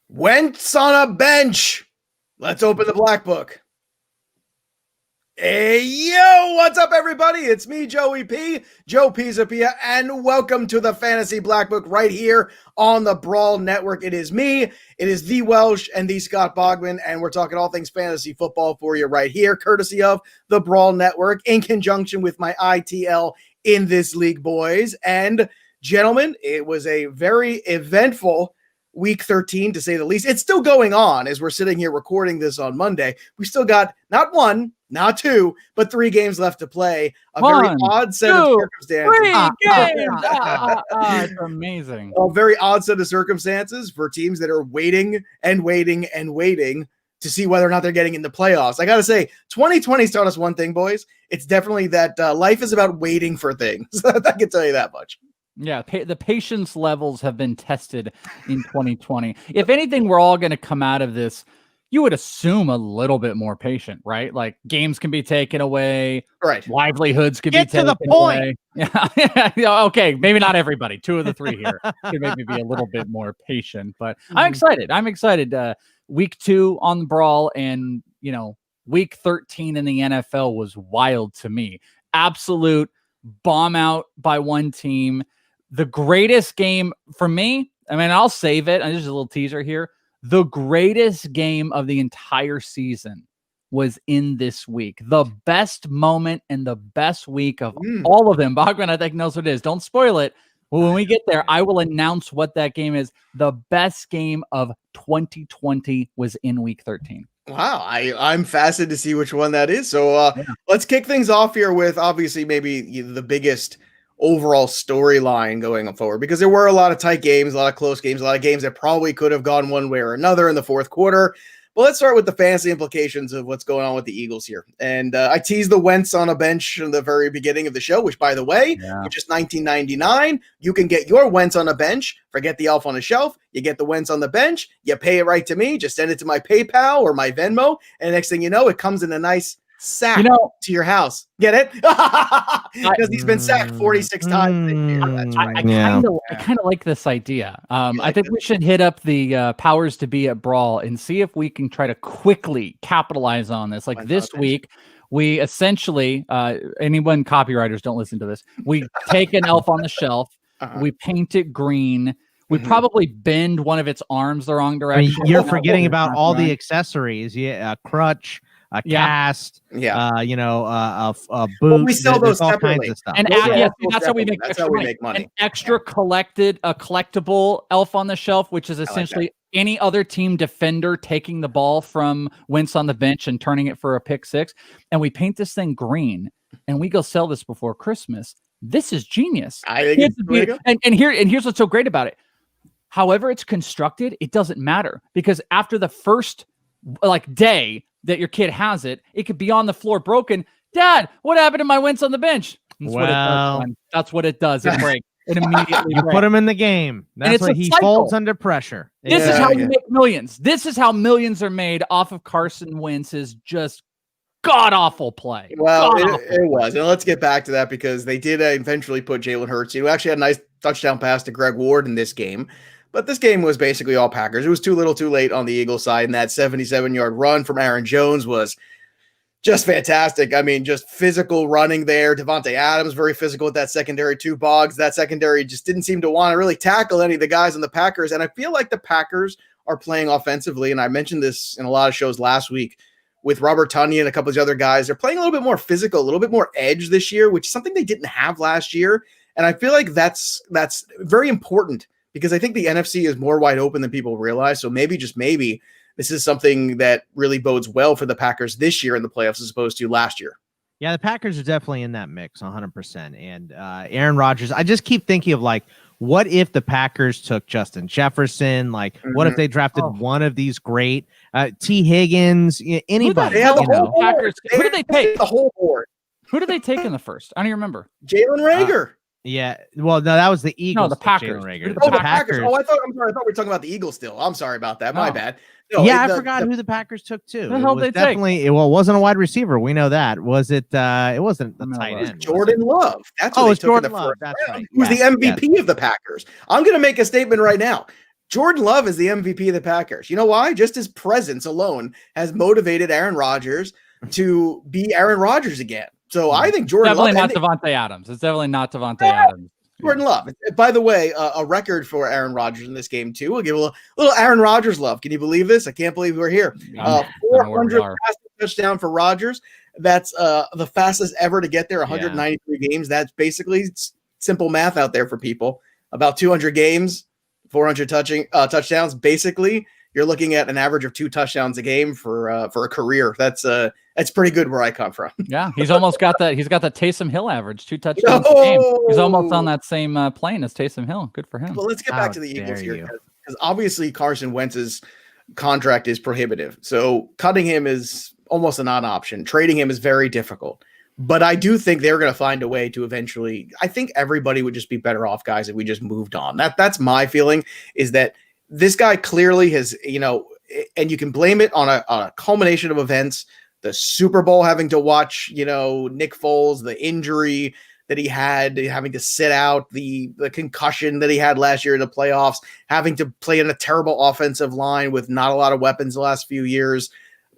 Wentz on a bench. Let's open the black book. Hey, yo, what's up, everybody? It's me, Joey P, Joe Pisapia, and welcome to the Fantasy Black Book right here on the Brawl Network. It is me, it is the Welsh and the Scott Bogman, and we're talking all things fantasy football for you right here, courtesy of the Brawl Network, in conjunction with my ITL in this league, boys. And gentlemen, it was a very eventful Week 13, to say the least. It's still going on as we're sitting here recording this on Monday. We still got not one, not two, but 3 games left to play. Very odd set of circumstances. It's amazing. A very odd set of circumstances for teams that are waiting and waiting and waiting to see whether or not they're getting into playoffs. I got to say, 2020 taught us one thing, boys. It's definitely that life is about waiting for things. I can tell you that much. Yeah, the patience levels have been tested in 2020. If anything, we're all going to come out of this, you would assume, a little bit more patient, right? Like games can be taken away, right? Livelihoods can be taken away. Get to the point. Yeah. Okay, maybe not everybody. 2 of the 3 here could make me be a little bit more patient, but I'm excited. I'm excited. Week 2 on the Brawl, and Week 13 in the NFL was wild to me. Absolute bomb out by one team. The greatest game for me, I mean, I'll save it. There's a little teaser here. The greatest game of the entire season was in this week. The best moment and the best week of all of them. Bogman, I think, knows what it is. Don't spoil it. Well, when we get there, I will announce what that game is. The best game of 2020 was in Week 13. Wow, I'm fascinated to see which one that is. So let's kick things off here with obviously maybe the biggest overall storyline going forward, because there were a lot of tight games, a lot of close games, a lot of games that probably could have gone one way or another in the fourth quarter. But let's start with the fantasy implications of what's going on with the Eagles here. And I teased the Wentz on a bench in the very beginning of the show, which, by the way, for just $19.99, you can get your Wentz on a bench. Forget the elf on the shelf. You get the Wentz on the bench. You pay it right to me. Just send it to my PayPal or my Venmo. And next thing you know, it comes in a nice sack to your house. Get it? Because he's been sacked 46 times this year. That's right. I kind of like this idea. I think we should hit up the powers to be at Brawl and see if we can try to quickly capitalize on this. Like this week, we essentially, anyone copywriters don't listen to this. We take an elf on the shelf. We paint it green. We probably bend one of its arms the wrong direction. I mean, you're forgetting about all the accessories. Yeah, a crutch, a cast, a boot. Well, we sell those separately. And that's how we make money. An extra collectible elf on the shelf, which is essentially any other team defender taking the ball from Wentz on the bench and turning it for a pick six. And we paint this thing green, and we go sell this before Christmas. This is genius. I think here's what's so great about it. However it's constructed, it doesn't matter, because after the first day that your kid has it, it could be on the floor broken. Dad, what happened to my Wentz on the bench? That's what it does. It breaks. It immediately breaks. Put him in the game. That's what he folds under pressure. This is how you make millions. This is how millions are made off of Carson Wentz's just god-awful play. Well, it was. And let's get back to that, because they did eventually put Jalen Hurts, who actually had a nice touchdown pass to Greg Ward in this game. But this game was basically all Packers. It was too little too late on the Eagles side, and that 77-yard run from Aaron Jones was just fantastic. I mean, just physical running there. Devontae Adams, very physical with that secondary. 2 Boggs. That secondary just didn't seem to want to really tackle any of the guys on the Packers. And I feel like the Packers are playing offensively, and I mentioned this in a lot of shows last week with Robert Tonyan and a couple of the other guys. They're playing a little bit more physical, a little bit more edge this year, which is something they didn't have last year. And I feel like that's very important, because I think the NFC is more wide open than people realize. So maybe, just maybe, this is something that really bodes well for the Packers this year in the playoffs as opposed to last year. Yeah, the Packers are definitely in that mix 100%. And Aaron Rodgers, I just keep thinking of what if the Packers took Justin Jefferson? What if they drafted one of these great T. Higgins, anybody? Packers. Who did they take? The whole board. Who did they take in the first? I don't even remember. Jalen Reagor. Yeah, well, no, that was the Eagles. No, the Packers. The Packers. Oh, I thought we were talking about the Eagles still. I'm sorry about that. My bad. No, I forgot who the Packers took too. The hell they definitely take? Well, it wasn't a wide receiver. We know that. Was it? It wasn't the tight end. Jordan Love. That's what they took in the first round. He was the MVP of the Packers. I'm going to make a statement right now. Jordan Love is the MVP of the Packers. You know why? Just his presence alone has motivated Aaron Rodgers to be Aaron Rodgers again. So I think Jordan definitely Love, not Devontae Adams. It's definitely not Devontae Adams. Jordan Love. By the way, a record for Aaron Rodgers in this game too. We'll give a little Aaron Rodgers love. Can you believe this? I can't believe we're here. 400 passing touchdown for Rodgers. That's the fastest ever to get there. 193 games. That's basically simple math out there for people. About 200 games, 400 touchdowns. Basically, you're looking at an average of 2 touchdowns a game for a career. That's pretty good where I come from. Yeah, he's almost got that. He's got the Taysom Hill average, 2 touchdowns a game. He's almost on that same plane as Taysom Hill. Good for him. Well, let's get back to the Eagles here, because obviously Carson Wentz's contract is prohibitive. So cutting him is almost a non-option. Trading him is very difficult. But I do think they're going to find a way to eventually. I think everybody would just be better off, guys, if we just moved on. That's my feeling, is that this guy clearly has, and you can blame it on a culmination of events. The Super Bowl, having to watch, Nick Foles, the injury that he had, having to sit out, the concussion that he had last year in the playoffs, having to play in a terrible offensive line with not a lot of weapons the last few years,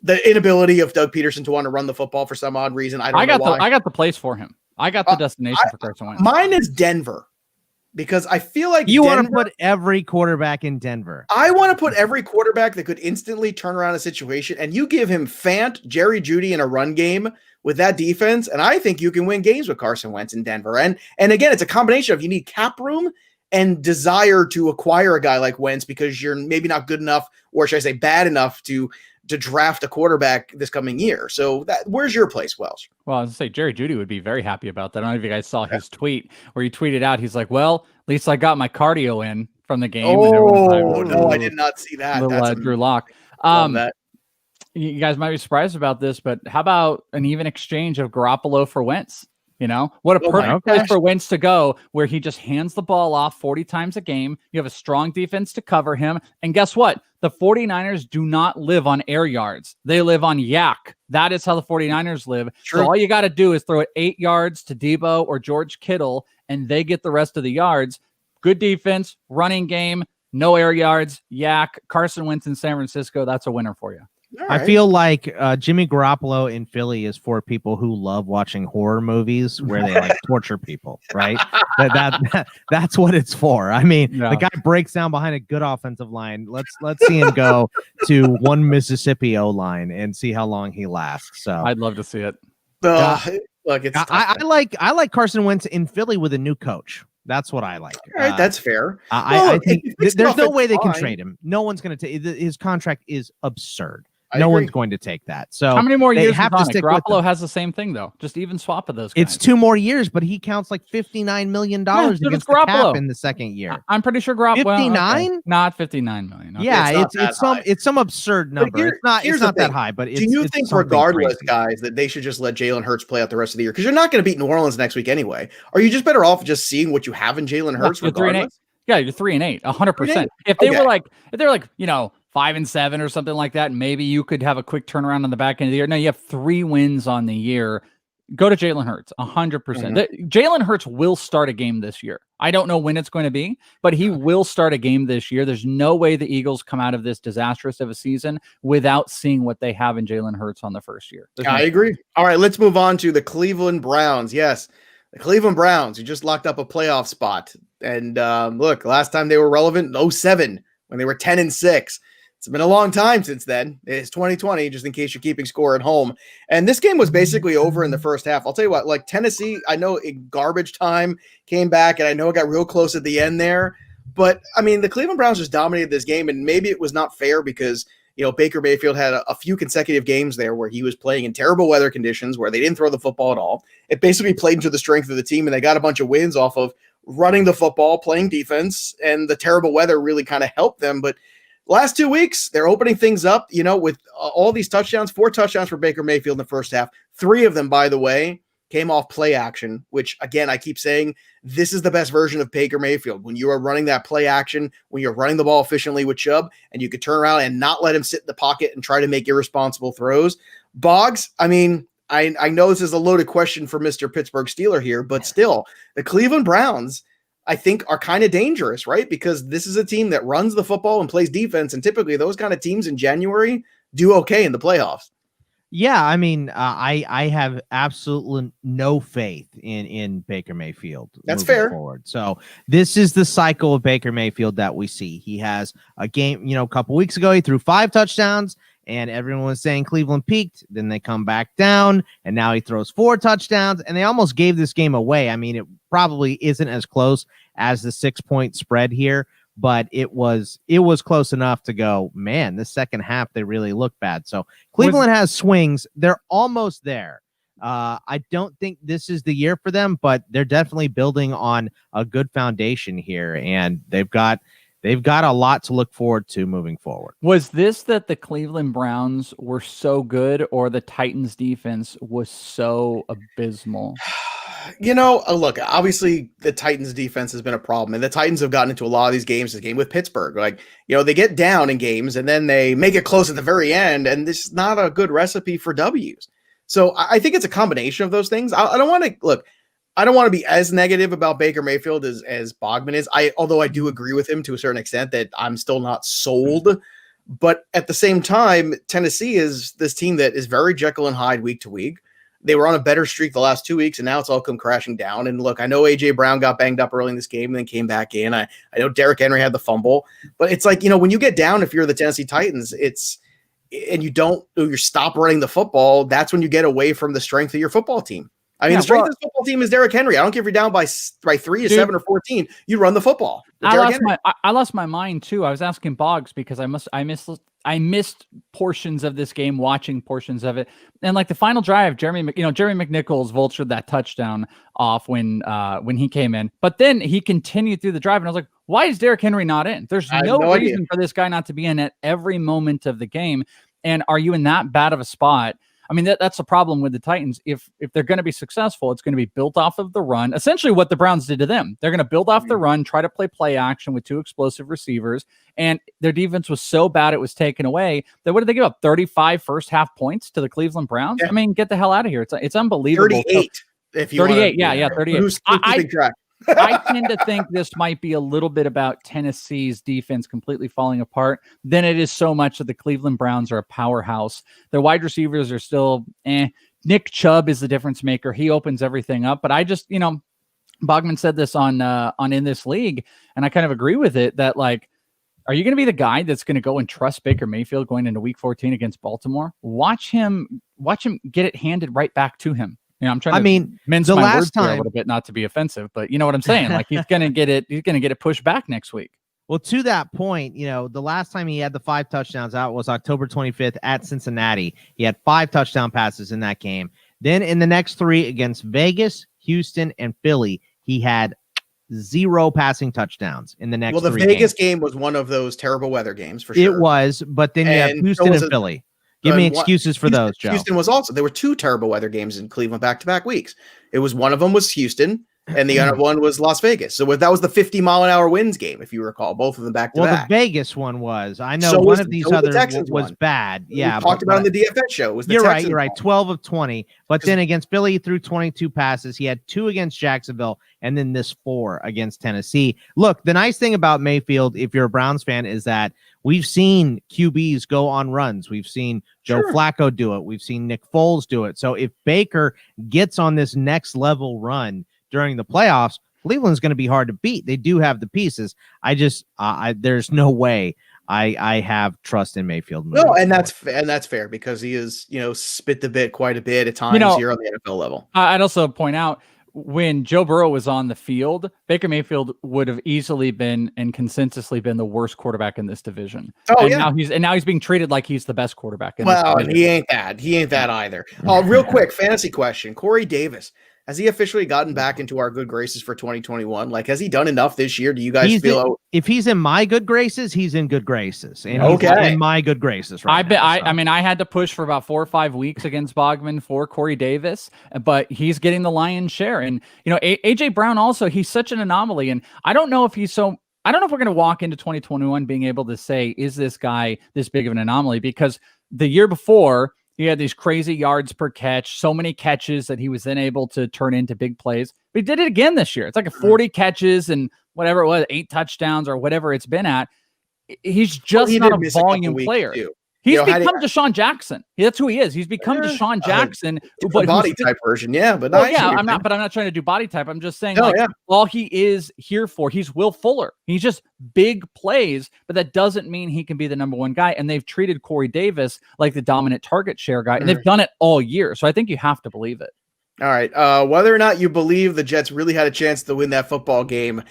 the inability of Doug Peterson to want to run the football for some odd reason. I got the place for him. I got the destination for Carson Wentz. Mine is Denver. Because I feel like you want to put every quarterback in Denver. I want to put every quarterback that could instantly turn around a situation, and you give him Fant, Jerry Jeudy in a run game with that defense, and I think you can win games with Carson Wentz in Denver. And again, it's a combination of you need cap room and desire to acquire a guy like Wentz because you're maybe not good enough, or should I say bad enough, to draft a quarterback this coming year. So where's your place, Welsh? Well, I was going to say Jerry Jeudy would be very happy about that. I don't know if you guys saw his tweet where he tweeted out, he's like, well, at least I got my cardio in from the game. No, I did not see that. That's Drew Lock. You guys might be surprised about this, but how about an even exchange of Garoppolo for Wentz? What a perfect place for Wentz to go, where he just hands the ball off 40 times a game. You have a strong defense to cover him. And guess what? The 49ers do not live on air yards. They live on yak. That is how the 49ers live. True. So all you got to do is throw it 8 yards to Debo or George Kittle, and they get the rest of the yards. Good defense, running game, no air yards, yak. Carson Wentz in San Francisco, that's a winner for you. Right. I feel like Jimmy Garoppolo in Philly is for people who love watching horror movies where they like torture people, right? That's what it's for. I mean, the guy breaks down behind a good offensive line. Let's see him go to one Mississippi O-line and see how long he lasts. So I'd love to see it. Look, it's I like Carson Wentz in Philly with a new coach. That's what I like. All right, that's fair. I think there's no way they can trade him. No one's going to take his contract is absurd. No one's going to take that. So how many more years have to stick? Garoppolo has the same thing though. Just even swap of those guys. It's 2 more years, but he counts like $59 million against the cap in the second year. I'm pretty sure Garoppolo 59, not 59 million. Okay. Yeah, it's some absurd number. It's not that high. But do you think, regardless, guys, that they should just let Jalen Hurts play out the rest of the year? Because you're not going to beat New Orleans next week anyway. Are you just better off just seeing what you have in Jalen Hurts? Regardless? Yeah, you're 3-8, 100%. If they were like 5-7 or something like that, maybe you could have a quick turnaround on the back end of the year. No, you have 3 wins on the year. Go to Jalen Hurts, 100%. Jalen Hurts will start a game this year. I don't know when it's going to be, but he will start a game this year. There's no way the Eagles come out of this disastrous of a season without seeing what they have in Jalen Hurts on the first year. I agree. All right, let's move on to the Cleveland Browns. Yes, the Cleveland Browns, who just locked up a playoff spot. And look, last time they were relevant, 2007, when they were 10-6. It's been a long time since then. It's 2020, just in case you're keeping score at home. And this game was basically over in the first half. I'll tell you what, like Tennessee, I know in garbage time came back, and I know it got real close at the end there. But, I mean, the Cleveland Browns just dominated this game, and maybe it was not fair because, Baker Mayfield had a few consecutive games there where he was playing in terrible weather conditions where they didn't throw the football at all. It basically played into the strength of the team, and they got a bunch of wins off of running the football, playing defense, and the terrible weather really kind of helped them. But last 2 weeks, they're opening things up, with all these touchdowns, 4 touchdowns for Baker Mayfield in the first half. 3 of them, by the way, came off play action, which, again, I keep saying this is the best version of Baker Mayfield. When you are running that play action, when you're running the ball efficiently with Chubb, and you could turn around and not let him sit in the pocket and try to make irresponsible throws. Boggs, I mean, I know this is a loaded question for Mr. Pittsburgh Steeler here, but still, the Cleveland Browns, I think are kind of dangerous, right? Because this is a team that runs the football and plays defense, and typically those kind of teams in January do okay in the playoffs. Yeah, I mean, I have absolutely no faith in Baker Mayfield. That's fair. Forward. So this is the cycle of Baker Mayfield that we see. He has a game, a couple weeks ago, he threw 5 touchdowns, and everyone was saying Cleveland peaked. Then they come back down, and now he throws 4 touchdowns, and they almost gave this game away. I mean, it probably isn't as close as the 6-point spread here, but it was close enough to go, man, the second half, they really look bad. So Cleveland has swings. They're almost there. I don't think this is the year for them, but they're definitely building on a good foundation here, and they've got a lot to look forward to moving forward. Was this that the Cleveland Browns were so good, or the Titans defense was so abysmal? Look, obviously the Titans defense has been a problem, and the Titans have gotten into a lot of these games. This game with Pittsburgh, they get down in games and then they make it close at the very end, and this is not a good recipe for W's. So I think it's a combination of those things. I don't want to be as negative about Baker Mayfield as Bogman is. Although I do agree with him to a certain extent that I'm still not sold. But at the same time, Tennessee is this team that is very Jekyll and Hyde week to week. They were on a better streak the last 2 weeks, and now it's all come crashing down. And look, I know A.J. Brown got banged up early in this game and then came back in. I know Derrick Henry had the fumble. But it's like, when you get down, if you're the Tennessee Titans, and you stop running the football, that's when you get away from the strength of your football team. I mean, the strength of the football team is Derrick Henry. I don't care if you're down by 3 to 7 or 14. You run the football. I lost my mind too. I was asking Boggs because I missed portions of this game, watching portions of it, and like the final drive, Jeremy McNichols vultured that touchdown off when he came in, but then he continued through the drive, and I was like, why is Derrick Henry not in? There's no reason for this guy not to be in at every moment of the game. And are you in that bad of a spot? I mean, that's the problem with the Titans. If they're going to be successful, it's going to be built off of the run. Essentially what the Browns did to them. They're going to build off the run, try to play action with 2 explosive receivers. And their defense was so bad it was taken away. That what did they give up? 35 first half points to the Cleveland Browns? Yeah. I mean, get the hell out of here. It's unbelievable. 38. If you 38. Yeah, 38. Who's keeping track? I tend to think this might be a little bit about Tennessee's defense completely falling apart than it is so much that the Cleveland Browns are a powerhouse. Their wide receivers are still Nick Chubb is the difference maker. He opens everything up. But I just, Bogman said this on In This League, and I kind of agree with it that, like, are you going to be the guy that's going to go and trust Baker Mayfield going into week 14 against Baltimore? Watch him get it handed right back to him. I'm trying to mince my words here a little bit, not to be offensive, but you know what I'm saying? Like, he's going to get it pushed back next week. Well, to that point, the last time he had the 5 touchdowns out was October 25th at Cincinnati. He had 5 touchdown passes in that game. Then in the next 3 against Vegas, Houston, and Philly, he had 0 passing touchdowns in the next 3 games. Well, the Vegas game was one of those terrible weather games for sure. It was, but then you have Houston and Philly. Give me excuses for those, Joe. Houston was also, there were 2 terrible weather games in Cleveland back-to-back weeks. It was, one of them was Houston, and the other one was Las Vegas. So that was the 50-mile-an-hour winds game, if you recall, both of them back-to-back. Well, the Vegas one was. I know one of these others was bad. Yeah, we talked about on the DFS show. It was the you're Texans right. 12 of 20. But then against Philly, he threw 22 passes. He had 2 against Jacksonville, and then this 4 against Tennessee. Look, the nice thing about Mayfield, if you're a Browns fan, is that we've seen QBs go on runs. We've seen Joe Flacco do it. We've seen Nick Foles do it. So if Baker gets on this next level run during the playoffs, Cleveland's going to be hard to beat. They do have the pieces. There's no way I have trust in Mayfield. No, and that's fair because he is, spit the bit quite a bit at times here on the NFL level. I'd also point out, when Joe Burrow was on the field, Baker Mayfield would have easily been and consensusly been the worst quarterback in this division. Now he's being treated like he's the best quarterback in this division. He ain't that. He ain't that either. Real quick, fantasy question. Corey Davis, has he officially gotten back into our good graces for 2021? Like, has he done enough this year? Do you guys feel if he's in my good graces, he's in good graces, and he's in my good graces right now. I mean, I had to push for about 4 or 5 weeks against Bogman for Corey Davis, but he's getting the lion's share. And AJ Brown also, he's such an anomaly, and I don't know if we're going to walk into 2021 being able to say, is this guy this big of an anomaly? Because the year before, He had these crazy yards per catch, so many catches that he was then able to turn into big plays. But he did it again this year. It's like a 40 catches and whatever it was, 8 touchdowns or whatever it's been at. He's just not a volume player. He's become Deshaun Jackson. That's who he is. He's become Deshaun Jackson, but body type version. Yeah, but I'm not trying to do body type. I'm just saying, all he is here for, he's Will Fuller. He's just big plays, but that doesn't mean he can be the number one guy. And they've treated Corey Davis like the dominant target share guy, and they've done it all year. So I think you have to believe it. All right. Whether or not you believe the Jets really had a chance to win that football game,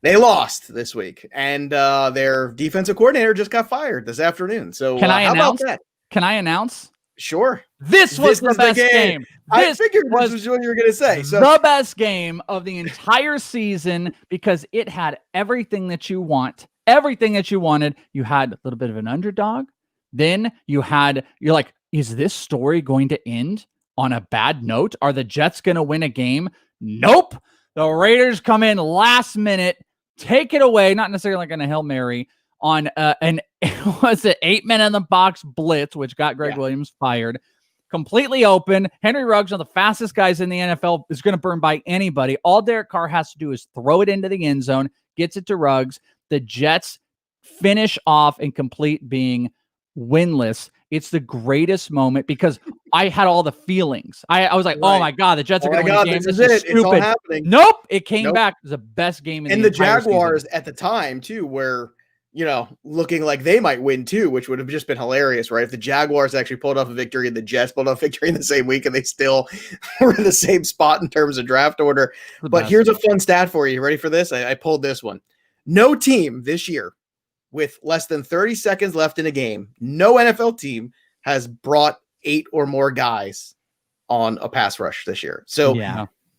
they lost this week, and their defensive coordinator just got fired this afternoon. So can I announce that? Can I announce? Sure. This was the best game. I figured this was what you were going to say. So the best game of the entire season because it had everything that you want, everything that you wanted. You had a little bit of an underdog. Then you're like, is this story going to end on a bad note? Are the Jets going to win a game? Nope. The Raiders come in last minute, take it away, not necessarily like in a Hail Mary, on an 8-man in the box blitz, which got Greg Williams fired. Completely open. Henry Ruggs, one of the fastest guys in the NFL, is going to burn by anybody. All Derek Carr has to do is throw it into the end zone, gets it to Ruggs. The Jets finish off and complete being winless. It's the greatest moment because I had all the feelings. I was like, oh my God, the Jets are going to win the game. This is stupid. It's all happening. Nope. It came back. It was the best game in the entire Jaguars season. At the time, too, were, looking like they might win, too, which would have just been hilarious, right? If the Jaguars actually pulled off a victory and the Jets pulled off a victory in the same week and they still were in the same spot in terms of draft order. But here's a fun stat for you. Ready for this? I pulled this one. No team this year with less than 30 seconds left in a game, no NFL team has brought 8 or more guys on a pass rush this year. So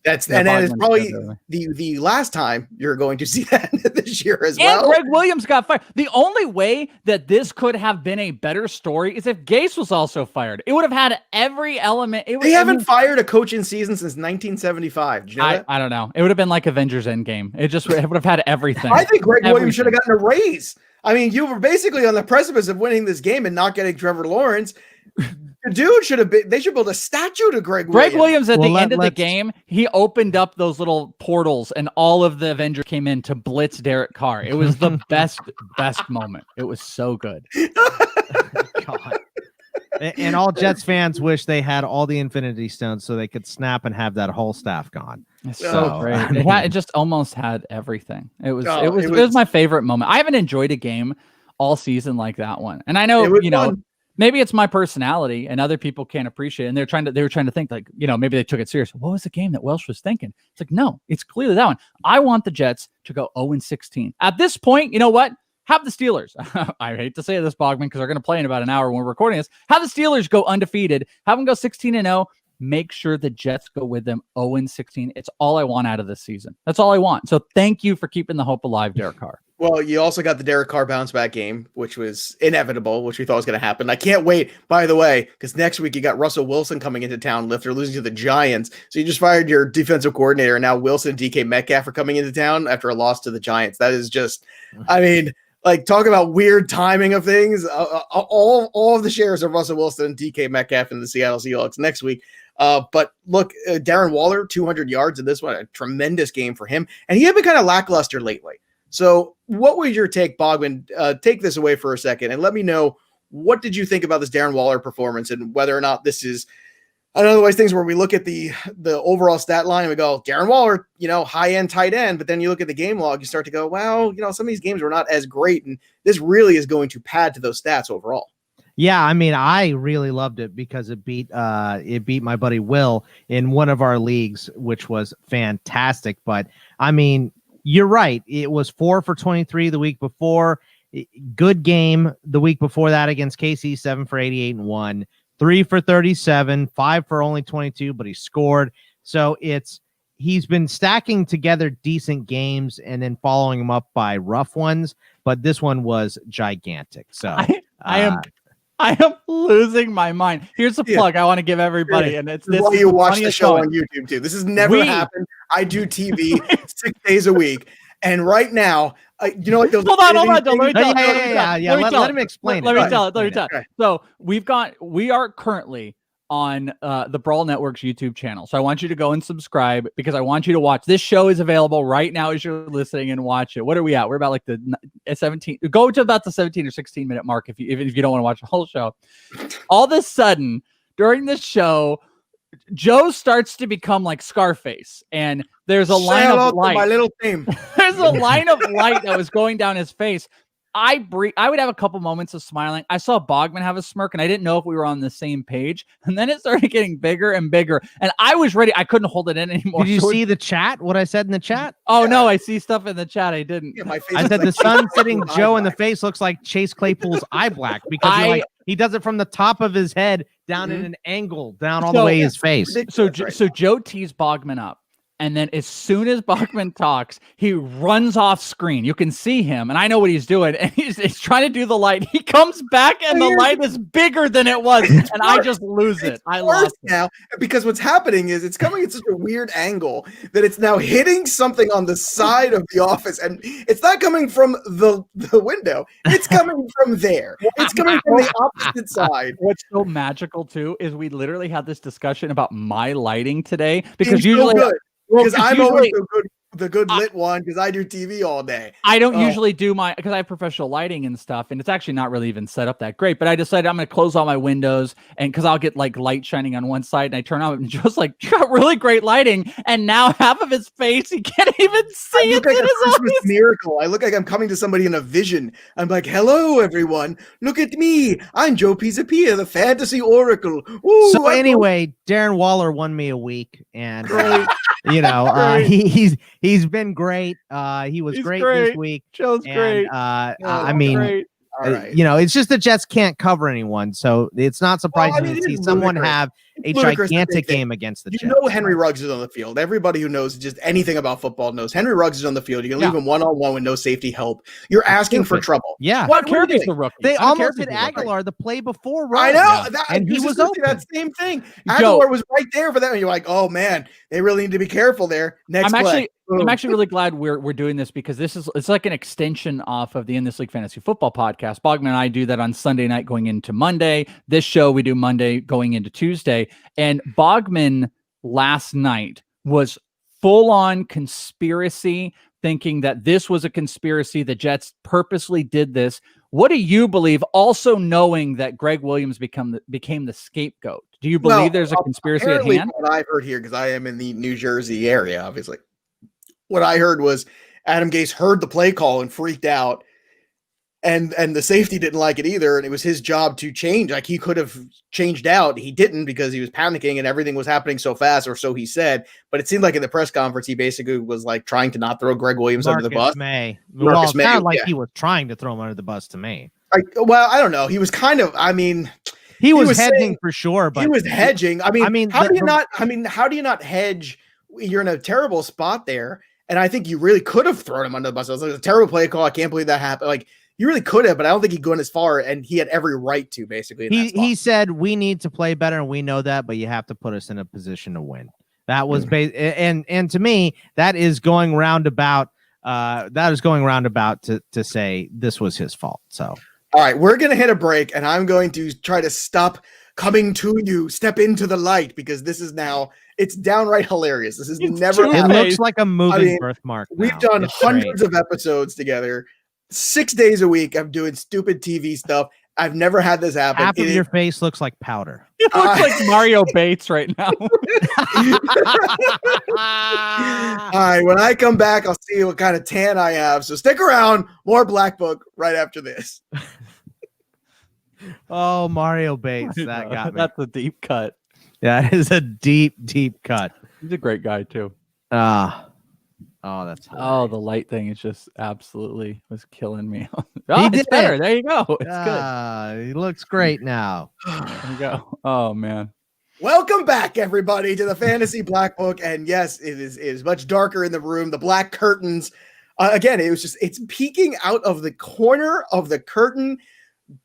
it's probably the last time you're going to see that this year as well. And Greg Williams got fired. The only way that this could have been a better story is if Gase was also fired. It would have had every element. They haven't fired a coach in season since 1975. Did you know that? I don't know. It would have been like Avengers Endgame. It would have had everying. I think Greg Williams should have gotten a raise. I mean, you were basically on the precipice of winning this game and not getting Trevor Lawrence. The dude should have been, they should build a statue to Greg Williams. Greg Williams at the end of the game, he opened up those little portals and all of the Avengers came in to blitz Derek Carr. It was the best moment. It was so good. God. And all Jets fans wish they had all the Infinity Stones so they could snap and have that whole staff gone. It's so great. It just almost had everything. It was my favorite moment. I haven't enjoyed a game all season like that one. And I know, maybe it's my personality and other people can't appreciate it. And they were trying to think like, maybe they took it serious. What was the game that Welsh was thinking? It's like, no, it's clearly that one. I want the Jets to go 0-16. At this point, you know what? Have the Steelers. I hate to say this, Bogman, because they're going to play in about an hour when we're recording this. Have the Steelers go undefeated. Have them go 16-0. Make sure the Jets go with them 0-16. It's all I want out of this season. That's all I want. So thank you for keeping the hope alive, Derek Carr. Well, you also got the Derek Carr bounce back game, which was inevitable, which we thought was going to happen. I can't wait, by the way, because next week you got Russell Wilson coming into town. They're losing to the Giants. So you just fired your defensive coordinator, and now Wilson and DK Metcalf are coming into town after a loss to the Giants. That is just, talk about weird timing of things. All of the shares of Russell Wilson and DK Metcalf in the Seattle Seahawks next week. But look, Darren Waller, 200 yards in this one, a tremendous game for him. And he had been kind of lackluster lately. So what was your take, Bogman? Take this away for a second and let me know, what did you think about this Darren Waller performance and whether or not this is another way things where we look at the overall stat line and we go, Darren Waller, high-end tight end, but then you look at the game log, you start to go, well, some of these games were not as great, and this really is going to pad to those stats overall. Yeah, I mean, I really loved it because it beat my buddy Will in one of our leagues, which was fantastic. But I mean, you're right. It was 4 for 23 the week before. Good game the week before that against KC, 7 for 88 and 1, 3 for 37, 5 for only 22, but he scored. So he's been stacking together decent games and then following them up by rough ones. But this one was gigantic. So I am losing my mind. Here's a plug I want to give everybody, and it's this. Why you watch the show on YouTube too. This has never happened. I do TV 6 days a week, And right now, you know what? Hold on. Let me tell. Let him explain. Let me tell. So we are currently on the Brawl Network's YouTube channel. So I want you to go and subscribe because I want you to watch. This show is available right now as you're listening and watch it. What are we at? We're about like the 17. Go to about the 17 or 16 minute mark if you don't want to watch the whole show. All of a sudden during this show, Joe starts to become like Scarface, and there's a line of light. My little team. There's a line of light that was going down his face. I would have a couple moments of smiling. I saw Bogman have a smirk, and I didn't know if we were on the same page. And then it started getting bigger and bigger, and I was ready. I couldn't hold it in anymore. Did you see the chat? What I said in the chat? Oh no, I see stuff in the chat. I didn't. Yeah, my face I said like the sun sitting Joe in the face looks like Chase Claypool's eye black because he does it from the top of his head down in an angle down all the way his face. So Joe tees Bogman up. And then as soon as Bogman talks, he runs off screen. You can see him, and I know what he's doing. And he's trying to do the light. He comes back, and the light is bigger than it was, and I just lose it. I lost it now because what's happening is it's coming at such a weird angle that it's now hitting something on the side of the office, and it's not coming from the window. It's coming from there. It's coming from the opposite side. What's so magical too is we literally had this discussion about my lighting today because usually. Because I'm always the good lit one because I do TV all day. I don't usually do because I have professional lighting and stuff, and it's actually not really even set up that great. But I decided I'm going to close all my windows, and because I'll get like light shining on one side, and I turn on and just like you got really great lighting, and now half of his face he can't even see. I look like a Christmas miracle. I look like I'm coming to somebody in a vision. I'm like, hello everyone, look at me. I'm Joe Pisapia, the fantasy oracle. Ooh, so anyway, Darren Waller won me a week, and you know he's been great. He was great this week. Joe's great. I mean, great. Right. You know, it's just the Jets can't cover anyone, so it's not surprising to see someone have a gigantic game against the Jets. You know Henry Ruggs is on the field. Everybody who knows just anything about football knows Henry Ruggs is on the field. You can leave him one-on-one with no safety help. You're asking for trouble. Yeah. What cares if the rookie? They almost hit Aguilar the play before Ruggs. I know. And he was open. That same thing. Aguilar was right there for that. And you're like, oh, man, they really need to be careful there. Next play. I'm actually really glad we're doing this because it's like an extension off of the In This League Fantasy Football podcast. Bogman and I do that on Sunday night going into Monday. This show we do Monday going into Tuesday. And Bogman last night was full on conspiracy, thinking that this was a conspiracy. The Jets purposely did this. What do you believe? Also knowing that Greg Williams became the scapegoat. Do you believe there's a conspiracy at hand? What I've heard here, because I am in the New Jersey area, obviously. What I heard was Adam Gase heard the play call and freaked out, and the safety didn't like it either, and it was his job to change. Like, he could have changed out. He didn't because he was panicking and everything was happening so fast, or so he said. But it seemed like in the press conference, he basically was like trying to not throw Greg Williams under the bus. Marcus May. Sounded like he was trying to throw him under the bus to me. Well, I don't know. He was kind of, I mean... He was hedging saying, for sure, but he was hedging. I mean, how do you not hedge? You're in a terrible spot there. And I think you really could have thrown him under the bus. It was like a terrible play call. I can't believe that happened. Like, you really could have, but I don't think he'd gone as far, and he had every right to, basically. He said, we need to play better, and we know that, but you have to put us in a position to win. That was and to me, that is going roundabout. To say this was his fault. So, all right, we're gonna hit a break, and I'm going to try to stop coming to you, step into the light, because this is now, it's downright hilarious. This is never happened. It looks like a moving birthmark. We've done hundreds of episodes together, 6 days a week. I'm doing stupid TV stuff. I've never had this happen. Half of your face looks like powder. It looks like Mario Bates right now. All right, when I come back, I'll see what kind of tan I have. So stick around. More Black Book right after this. Oh, Mario Bates. That got me. That's a deep cut. That is a deep, deep cut. He's a great guy, too. Oh, that's hilarious. Oh, the light thing is just absolutely was killing me. It's better. There you go. It's good. He looks great now. There you go. Oh, man. Welcome back, everybody, to the Fantasy Black Book. And yes, it is much darker in the room. The black curtains. Again, it's peeking out of the corner of the curtain,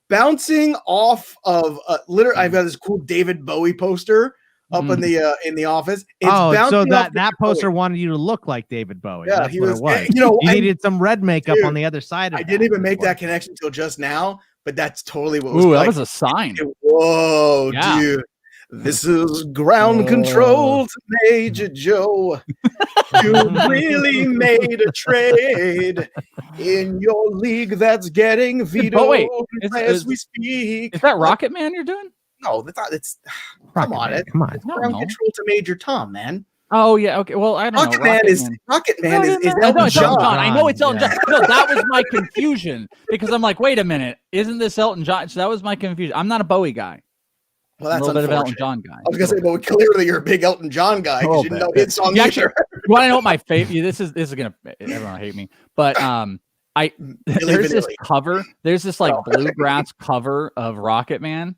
bouncing off of literally. I've got this cool David Bowie poster up in the office. It's so that poster wanted you to look like David Bowie. Yeah, that's what it was. You needed some red makeup on the other side. I didn't even make that connection until just now, but that's totally what was. Ooh, that was a sign. Whoa, dude. This is ground control to Major Joe. You really made a trade in your league that's getting vetoed as we speak. Is that Rocket Man you're doing? No, it's come on. It's ground control to Major Tom, man. Oh yeah, okay. Well, I don't know. Rocket Man is Elton John. I know it's Elton John. No, that was my confusion because I'm like, wait a minute, isn't this Elton John? So that was my confusion. I'm not a Bowie guy. Well, that's a little bit of Elton John guy. I was gonna say, but clearly you're a big Elton John guy because you didn't know his song either. You want to know what my favorite? This is gonna everyone hate me, but there's this cover. There's this like bluegrass cover of Rocket Man.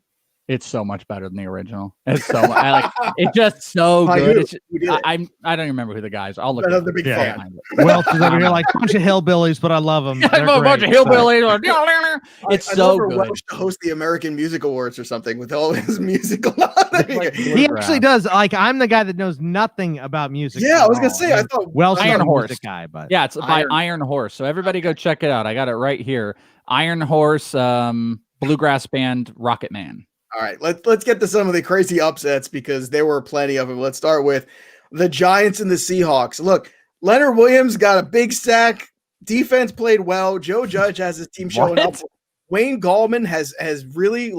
It's so much better than the original. It's so much. It's just so good. I don't even remember who the guys are. I'll look. Another big fan. Welch is over here like a bunch of hillbillies, but I love them. A bunch of hillbillies. It's so good. Welch to host the American Music Awards or something with all his musical. He actually does. Like I'm the guy that knows nothing about music. Yeah, I was gonna say. I thought Welch Iron Horse guy, but yeah, it's by Iron Horse. So everybody go check it out. I got it right here. Iron Horse, bluegrass band, Rocket Man. All right, let's get to some of the crazy upsets because there were plenty of them. Let's start with the Giants and the Seahawks. Look, Leonard Williams got a big sack. Defense played well. Joe Judge has his team showing up. Wayne Gallman has really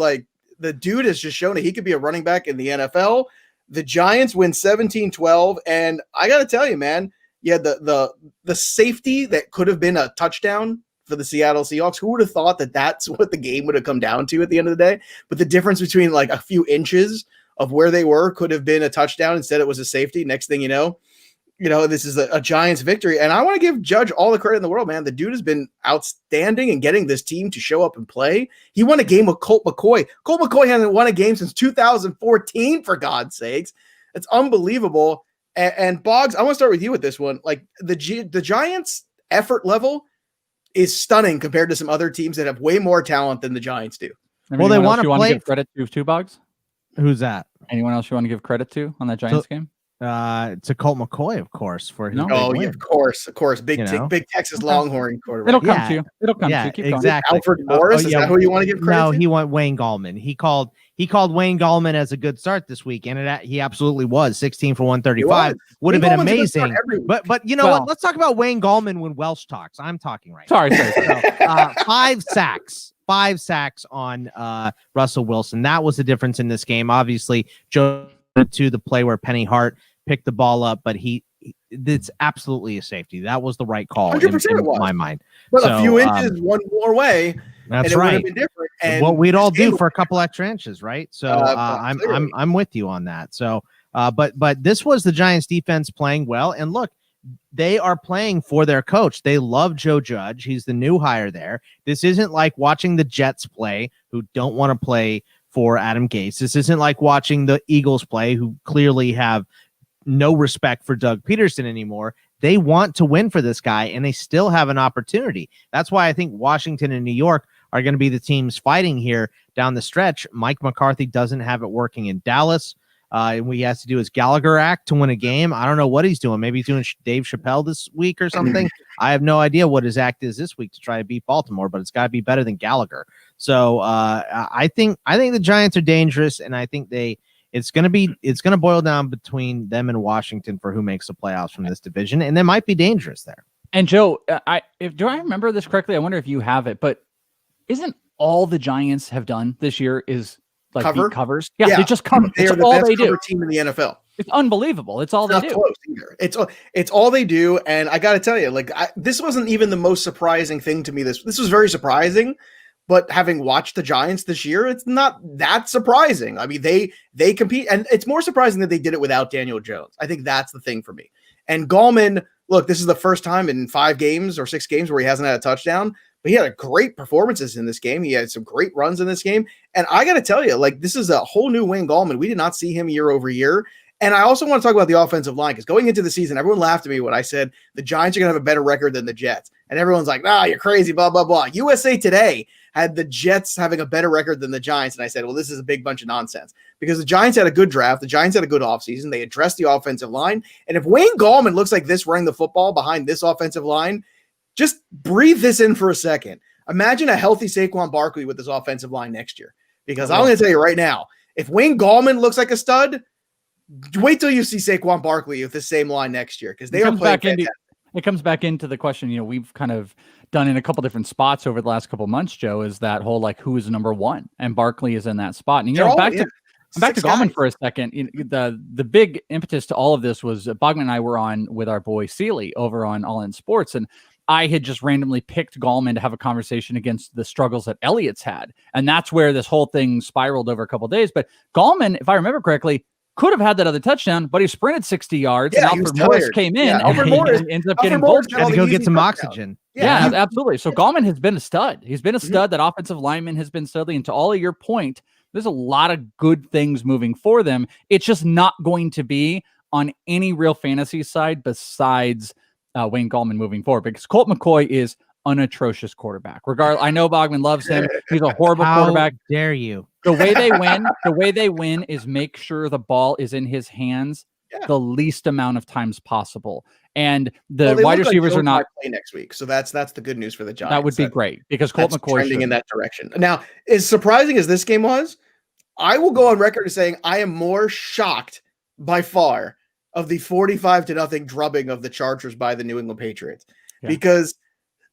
the dude has just shown that he could be a running back in the NFL. The Giants win 17-12, and I got to tell you, man, the safety that could have been a touchdown for the Seattle Seahawks. Who would have thought that that's what the game would have come down to at the end of the day? But the difference between like a few inches of where they were could have been a touchdown. Instead, it was a safety. Next thing you know, this is a Giants victory. And I want to give Judge all the credit in the world, man. The dude has been outstanding in getting this team to show up and play. He won a game with Colt McCoy. Colt McCoy hasn't won a game since 2014, for God's sakes. It's unbelievable. And Boggs, I want to start with you with this one. Like the Giants' effort level is stunning compared to some other teams that have way more talent than the Giants do. Well, they want to play. Give credit to Boggs? Who's that? Anyone else you want to give credit to on that Giants game? To Colt McCoy, of course. For his of course, big Texas Longhorn quarterback. It'll come to you. It'll come to you. Keep exactly. Alfred Morris, is that who you want to give credit? No, to? he went Wayne Gallman. He called Wayne Gallman as a good start this week, and he absolutely was 16 for 135. Would have been amazing. But you know what? Let's talk about Wayne Gallman when Welsh talks. I'm talking right now. Sorry. 5 sacks. 5 sacks on Russell Wilson. That was the difference in this game. Obviously, Joe to the play where Penny Hart picked the ball up, but it's absolutely a safety. That was the right call in my mind. But a few inches one more way. That's right. Been different. And what we'd all do for a couple extra inches, right? So I'm with you on that. So but this was the Giants defense playing well, and look, they are playing for their coach. They love Joe Judge. He's the new hire there. This isn't like watching the Jets play, who don't want to play for Adam Gase. This isn't like watching the Eagles play, who clearly have no respect for Doug Peterson anymore. They want to win for this guy, and they still have an opportunity. That's why I think Washington and New York are going to be the teams fighting here down the stretch. Mike McCarthy doesn't have it working in Dallas. He has to do his Gallagher act to win a game. I don't know what he's doing. Maybe he's doing Dave Chappelle this week or something. I have no idea what his act is this week to try to beat Baltimore, but it's got to be better than Gallagher. So I think the Giants are dangerous, and I think it's going to boil down between them and Washington for who makes the playoffs from this division, and they might be dangerous there. And Joe, do I remember this correctly? I wonder if you have it, but isn't all the Giants have done this year is like beat covers? Yeah, they just cover. They are the best cover team in the NFL. It's unbelievable. It's all they do. Close either. It's all they do, and I got to tell you, this wasn't even the most surprising thing to me. This was very surprising. But having watched the Giants this year, it's not that surprising. I mean, they compete, and it's more surprising that they did it without Daniel Jones. I think that's the thing for me. And Gallman, look, this is the first time in 5 games or 6 games where he hasn't had a touchdown, but he had great performances in this game. He had some great runs in this game. And I got to tell you, this is a whole new Wayne Gallman. We did not see him year over year. And I also want to talk about the offensive line, because going into the season, everyone laughed at me when I said the Giants are going to have a better record than the Jets. And everyone's like, nah, you're crazy, blah, blah, blah. USA Today had the Jets having a better record than the Giants. And I said, well, this is a big bunch of nonsense because the Giants had a good draft. The Giants had a good offseason. They addressed the offensive line. And if Wayne Gallman looks like this running the football behind this offensive line, just breathe this in for a second. Imagine a healthy Saquon Barkley with this offensive line next year. Because I'm going to tell you right now, if Wayne Gallman looks like a stud, wait till you see Saquon Barkley with the same line next year because they are playing fantastic. It comes back into the question, we've kind of done in a couple different spots over the last couple of months, Joe, is that whole who is number one, and Barkley is in that spot. And back to Gallman for a second. The big impetus to all of this was Bogman and I were on with our boy Seeley over on All In Sports, and I had just randomly picked Gallman to have a conversation against the struggles that Elliott's had, and that's where this whole thing spiraled over a couple of days. But Gallman, if I remember correctly, could have had that other touchdown, but he sprinted 60 yards, and Alfred Morris came in, and Alfred Morris ends up getting bold. Had to go get some oxygen. Yeah, absolutely. So Gallman has been a stud. He's been a stud. That offensive lineman has been studly. And to all of your point, there's a lot of good things moving for them. It's just not going to be on any real fantasy side besides Wayne Gallman moving forward, because Colt McCoy is an atrocious quarterback. I know Bogman loves him. He's a horrible quarterback. How dare you? The way they win is make sure the ball is in his hands the least amount of times possible. And the wide receivers are not play next week. So that's the good news for the Giants. That would be great because Colt McCoy trending in that direction. Now, as surprising as this game was, I will go on record as saying I am more shocked by far of the 45-0 drubbing of the Chargers by the New England Patriots because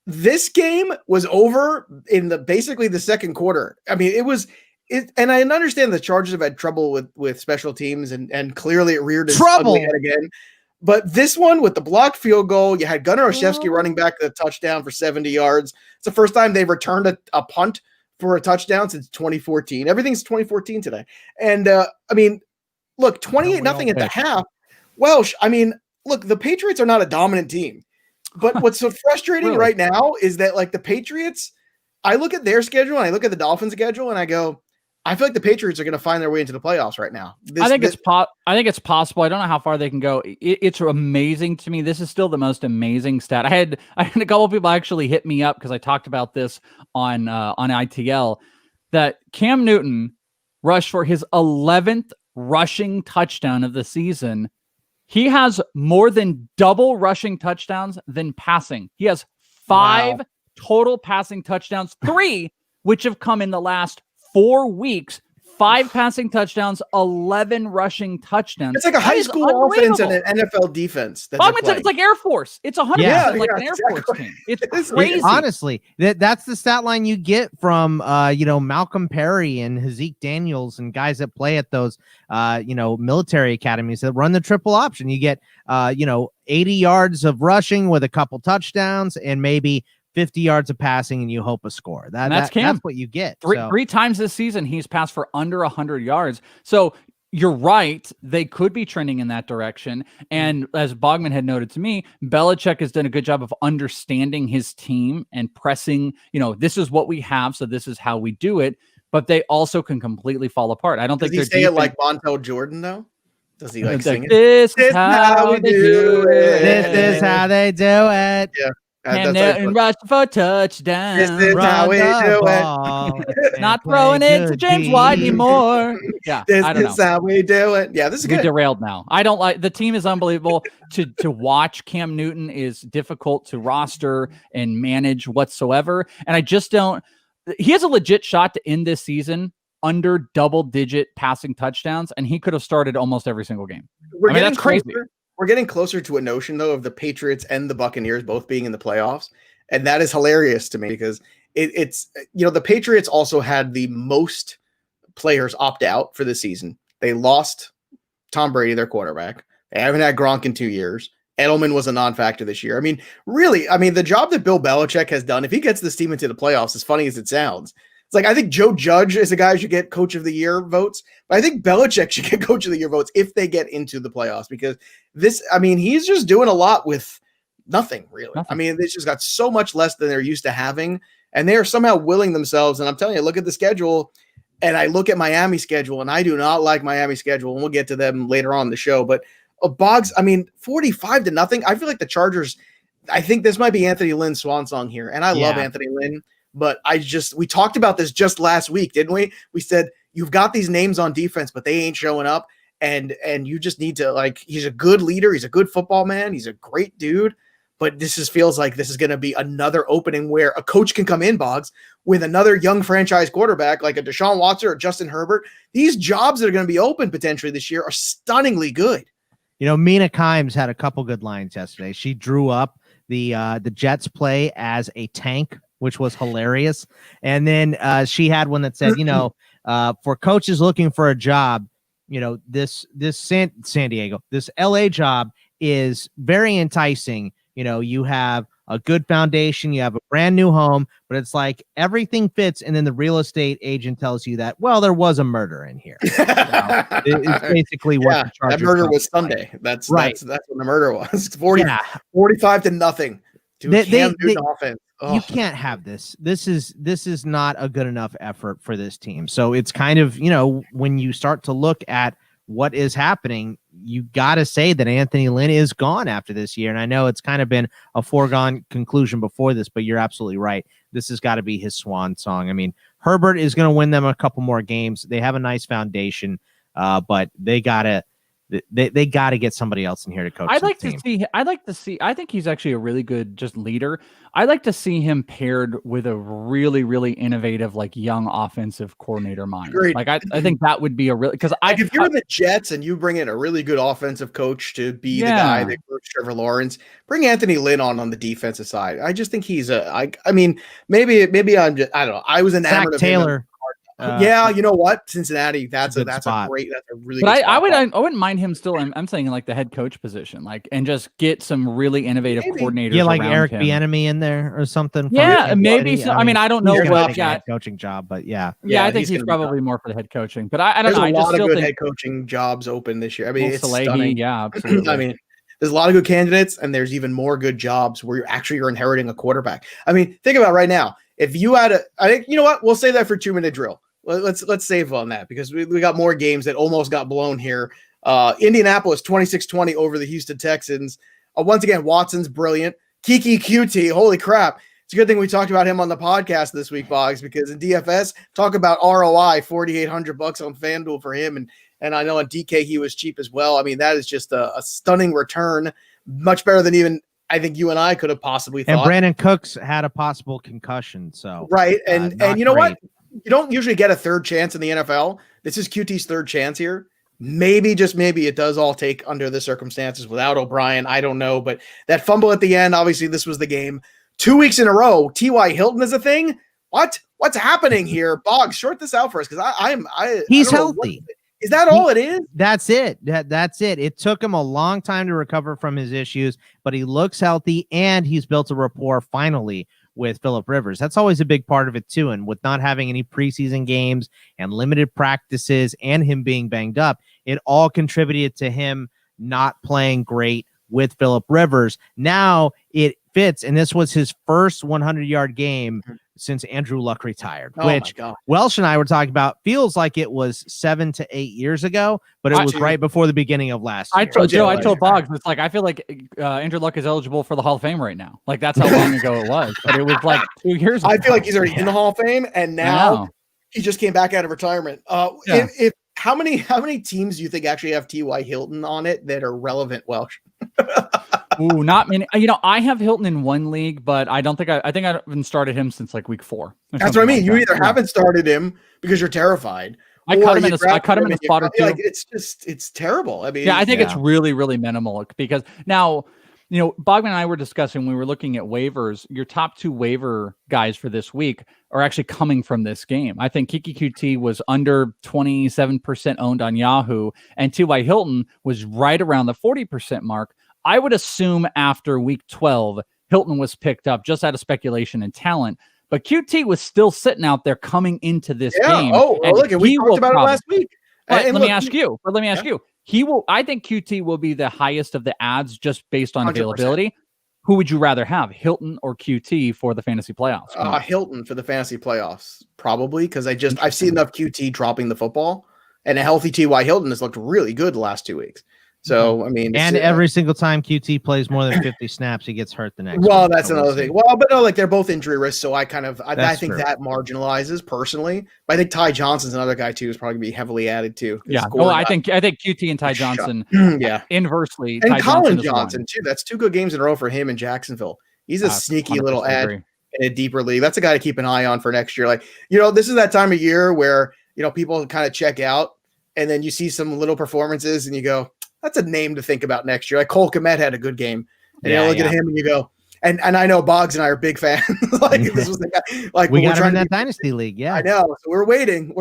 this game was over in basically the second quarter. I mean, and I understand the Chargers have had trouble with special teams, and clearly it reared its ugly head again. But this one with the blocked field goal, you had Gunnar Olszewski running back the touchdown for 70 yards. It's the first time they've returned a punt for a touchdown since 2014. Everything's 2014 today. And look, 28-0 at the half. Welsh, look, the Patriots are not a dominant team. But what's so frustrating right now is that the Patriots, I look at their schedule and I look at the Dolphins' schedule and I go, I feel like the Patriots are going to find their way into the playoffs right now. I think it's possible. I don't know how far they can go. It's amazing to me. This is still the most amazing stat. I had a couple of people actually hit me up because I talked about this on ITL that Cam Newton rushed for his 11th rushing touchdown of the season. He has more than double rushing touchdowns than passing. He has 5 total passing touchdowns, 3 which have come in the last 4 weeks. 5 passing touchdowns, 11 rushing touchdowns. It's like a high school offense and an NFL defense. It's like Air Force. It's 100% like an Air Force team. It's crazy. Honestly, that's the stat line you get from Malcolm Perry and Zeke Daniels and guys that play at those military academies that run the triple option. You get 80 yards of rushing with a couple touchdowns and maybe 50 yards of passing, and you hope a score. That's what you get. Three times this season, he's passed for under 100 yards. So you're right. They could be trending in that direction. And as Bogman had noted to me, Belichick has done a good job of understanding his team and pressing, this is what we have, so this is how we do it. But they also can completely fall apart. I don't think they're say it like Montel Jordan, though? Does he sing it? This is how we do it. This is how they do it. Yeah. Cam Newton rushed for touchdown. This is how we do it. Not throwing it to James White anymore. Yeah, this is how we do it. Yeah, this is good. We derailed now. I don't like the team is unbelievable. To watch Cam Newton is difficult to roster and manage whatsoever. And I just don't. He has a legit shot to end this season under double-digit passing touchdowns, and he could have started almost every single game. That's crazy. We're getting closer to a notion, though, of the Patriots and the Buccaneers both being in the playoffs. And that is hilarious to me because it's the Patriots also had the most players opt out for the season. They lost Tom Brady, their quarterback. They haven't had Gronk in 2 years. Edelman was a non-factor this year. Really, the job that Bill Belichick has done, if he gets this team into the playoffs, as funny as it sounds, it's like I think Joe Judge is a guy who should get Coach of the Year votes, but I think Belichick should get Coach of the Year votes if they get into the playoffs because he's just doing a lot with nothing, really. They just got so much less than they're used to having, and they are somehow willing themselves. And I'm telling you, look at the schedule, and I look at Miami's schedule, and I do not like Miami's schedule, and we'll get to them later on in the show. But Boggs, 45-0. I feel like the Chargers, I think this might be Anthony Lynn's swan song here. And I love Anthony Lynn, but we talked about this just last week, didn't we? We said, you've got these names on defense, but they ain't showing up. And you just need to, he's a good leader. He's a good football man. He's a great dude. But this feels like this is going to be another opening where a coach can come in, Boggs, with another young franchise quarterback like a Deshaun Watson or Justin Herbert. These jobs that are going to be open potentially this year are stunningly good. Mina Kimes had a couple good lines yesterday. She drew up the Jets play as a tank, which was hilarious. And then she had one that said, for coaches looking for a job, this San Diego, this LA job is very enticing. You have a good foundation, you have a brand new home, but it's like everything fits. And then the real estate agent tells you that, well, there was a murder in here. So it's basically what the that murder was Sunday. Like. That's when the murder was. 45 to nothing. To Cam Newton offense. Oh. You can't have this. This is not a good enough effort for this team. So it's kind of, when you start to look at what is happening, you got to say that Anthony Lynn is gone after this year. And I know it's kind of been a foregone conclusion before this, but you're absolutely right. This has got to be his swan song. I mean, Herbert is going to win them a couple more games. They have a nice foundation, but they got to get somebody else in here to coach. I'd like to see. I think he's actually a really good just leader. I'd like to see him paired with a really, really innovative, young offensive coordinator mind. Great. I think that would be a really, because if you're the Jets and you bring in a really good offensive coach to be the guy that coached Trevor Lawrence, bring Anthony Lynn on the defensive side. I just think he's maybe I'm just, I don't know. I was enamored Zach Taylor. You know what? Cincinnati. That's a really. But good I wouldn't mind him still. I'm saying the head coach position, and just get some really innovative coordinators. Yeah, like Eric Bieniemy in there or something. Yeah, maybe. So, I don't know what head coaching job, but yeah, I think he's probably more for the head coaching. But I don't know. There's a lot of good head coaching jobs open this year. I mean, it's stunning. Yeah, absolutely. There's a lot of good candidates, and there's even more good jobs where you're inheriting a quarterback. I mean, think about it right now. If you had I think you know what? We'll save that for 2-minute drill. Let's save on that because we got more games that almost got blown here. Indianapolis 26-20 over the Houston Texans. Once again, Watson's brilliant. Kiki QT, holy crap. It's a good thing we talked about him on the podcast this week, Boggs, because in DFS, talk about ROI, $4,800 on FanDuel for him. And I know on DK he was cheap as well. I mean, that is just a stunning return, much better than even I think you and I could have possibly thought. And Brandon Cooks had a possible concussion. So right. And you know what? You don't usually get a third chance in the NFL. This is QT's third chance here. Maybe, just maybe, it does all take under the circumstances without O'Brien. I don't know. But that fumble at the end, obviously, this was the game. 2 weeks in a row, T.Y. Hilton is a thing? What's happening here? Boggs, short this out for us because he's healthy. Is that all it is? That's it. That's it. It took him a long time to recover from his issues, but he looks healthy and he's built a rapport finally with Phillip Rivers. That's always a big part of it too. And with not having any preseason games and limited practices and him being banged up, it all contributed to him not playing great with Phillip Rivers. Now it fits. And this was his first 100-yard game since Andrew Luck retired, which Welsh and I were talking about. Feels like it was 7 to 8 years ago, but it was right before the beginning of last year. I told Boggs, it's I feel like Andrew Luck is eligible for the Hall of Fame right now. That's how long ago it was, but it was 2 years ago. I feel like he's already in the Hall of Fame, and now he just came back out of retirement. If how many teams do you think actually have T.Y. Hilton on it that are relevant, Welsh? Ooh, not many. I have Hilton in one league, but I don't think I think I haven't started him since week 4. That's what I mean. You either haven't started him because you're terrified. I cut him in a spot or two. It's terrible. I mean, I think it's really, really minimal because now, Bogman and I were discussing, we were looking at waivers. Your top 2 waiver guys for this week are actually coming from this game. I think Kiki QT was under 27% owned on Yahoo, and T.Y. Hilton was right around the 40% mark. I would assume after week 12, Hilton was picked up just out of speculation and talent, but QT was still sitting out there coming into this game. We talked about it last week. Let me ask you. I think QT will be the highest of the ads just based on 100%. Availability. Who would you rather have, Hilton or QT for the fantasy playoffs? Hilton for the fantasy playoffs, probably, because I've seen enough QT dropping the football, and a healthy T.Y. Hilton has looked really good the last 2 weeks. So, I mean, and every single time QT plays more than 50 snaps, he gets hurt the next Well, week. that's another thing. Well, but no, like they're both injury risks, so I think true. that marginalizes personally. But I think Ty Johnson's another guy too is probably going to be heavily added to. Yeah, no, I think QT and Ty Johnson, inversely, and Ty Colin Johnson too. That's 2 good games in a row for him in Jacksonville. He's a sneaky little ad in a deeper league. That's a guy to keep an eye on for next year. Like, this is that time of year where people kind of check out, and then you see some little performances, and you go, that's a name to think about next year. Like Cole Kmet had a good game. And you look at him and you go, and I know Boggs and I are big fans. This was the guy. Like we got him in that dynasty league. Yeah, I know. So we're waiting.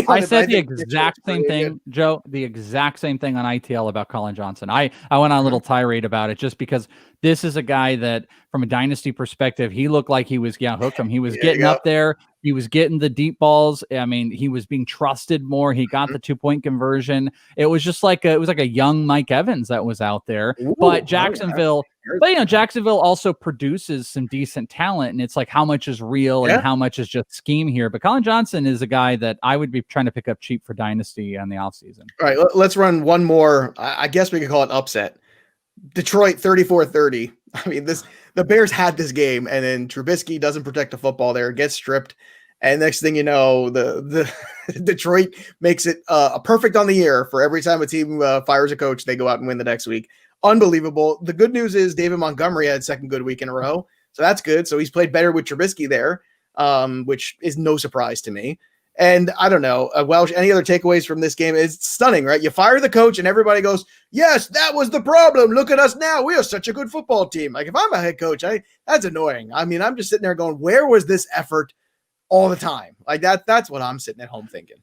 I said the exact same thing, Joe. The exact same thing on ITL about Colin Johnson. I went on a little tirade about it just because this is a guy that, from a dynasty perspective, he looked like he was hook him. He was getting up there. He was getting the deep balls. I mean, he was being trusted more. He got the 2-point conversion. It was just like a young Mike Evans that was out there. Ooh, but Jacksonville, Jacksonville also produces some decent talent, and it's like how much is real and how much is just scheme here. But Colin Johnson is a guy that I would be trying to pick up cheap for dynasty on the offseason. All right, let's run one more. I guess we could call it upset. Detroit 34-30. I mean, the Bears had this game, and then Trubisky doesn't protect the football there, gets stripped, and next thing you know, the Detroit makes it a perfect on the year for every time a team fires a coach, they go out and win the next week. Unbelievable. The good news is David Montgomery had second good week in a row, so that's good. So he's played better with Trubisky there, which is no surprise to me. And I don't know, Welsh, any other takeaways from this game? It's stunning, right? You fire the coach and everybody goes, yes, that was the problem. Look at us now. We are such a good football team. Like, if I'm a head coach, that's annoying. I mean, I'm just sitting there going, where was this effort all the time? Like that's what I'm sitting at home thinking.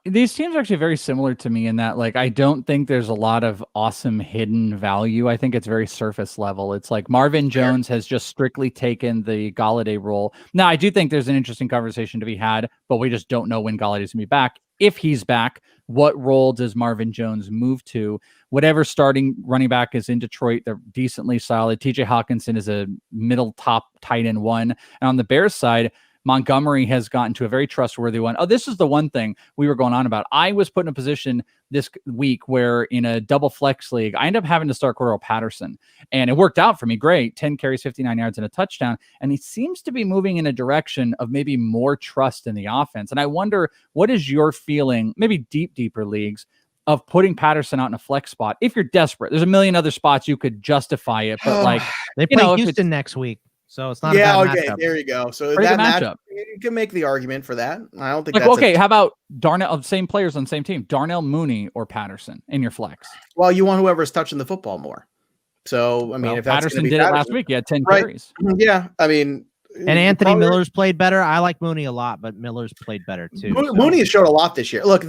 These teams are actually very similar to me in that, like, I don't think there's a lot of awesome hidden value. I think it's very surface level. It's like Marvin Jones has just strictly taken the Golladay role. Now, I do think there's an interesting conversation to be had, but we just don't know when Galladay's going to be back. If he's back, what role does Marvin Jones move to? Whatever starting running back is in Detroit, they're decently solid. TJ Hawkinson is a middle top tight end 1. And on the Bears side, Montgomery has gotten to a very trustworthy one. Oh, this is the one thing we were going on about. I was put in a position this week where in a double flex league, I ended up having to start Cordell Patterson, and it worked out for me. Great. 10 carries, 59 yards and a touchdown. And he seems to be moving in a direction of maybe more trust in the offense. And I wonder, what is your feeling, maybe deeper leagues, of putting Patterson out in a flex spot? If you're desperate, there's a million other spots you could justify it, but like they play Houston next week. So it's not a bad matchup. There you go. So pretty that matchup, you can make the argument for that. I don't think that's how about Darnell, same players on the same team, Darnell Mooney or Patterson in your flex? Well, you want whoever's touching the football more. So, I mean, if Patterson did it last week, he had 10 carries. Yeah. I mean, and Anthony Miller's played better. I like Mooney a lot, but Miller's played better too. Mooney has showed a lot this year. Look,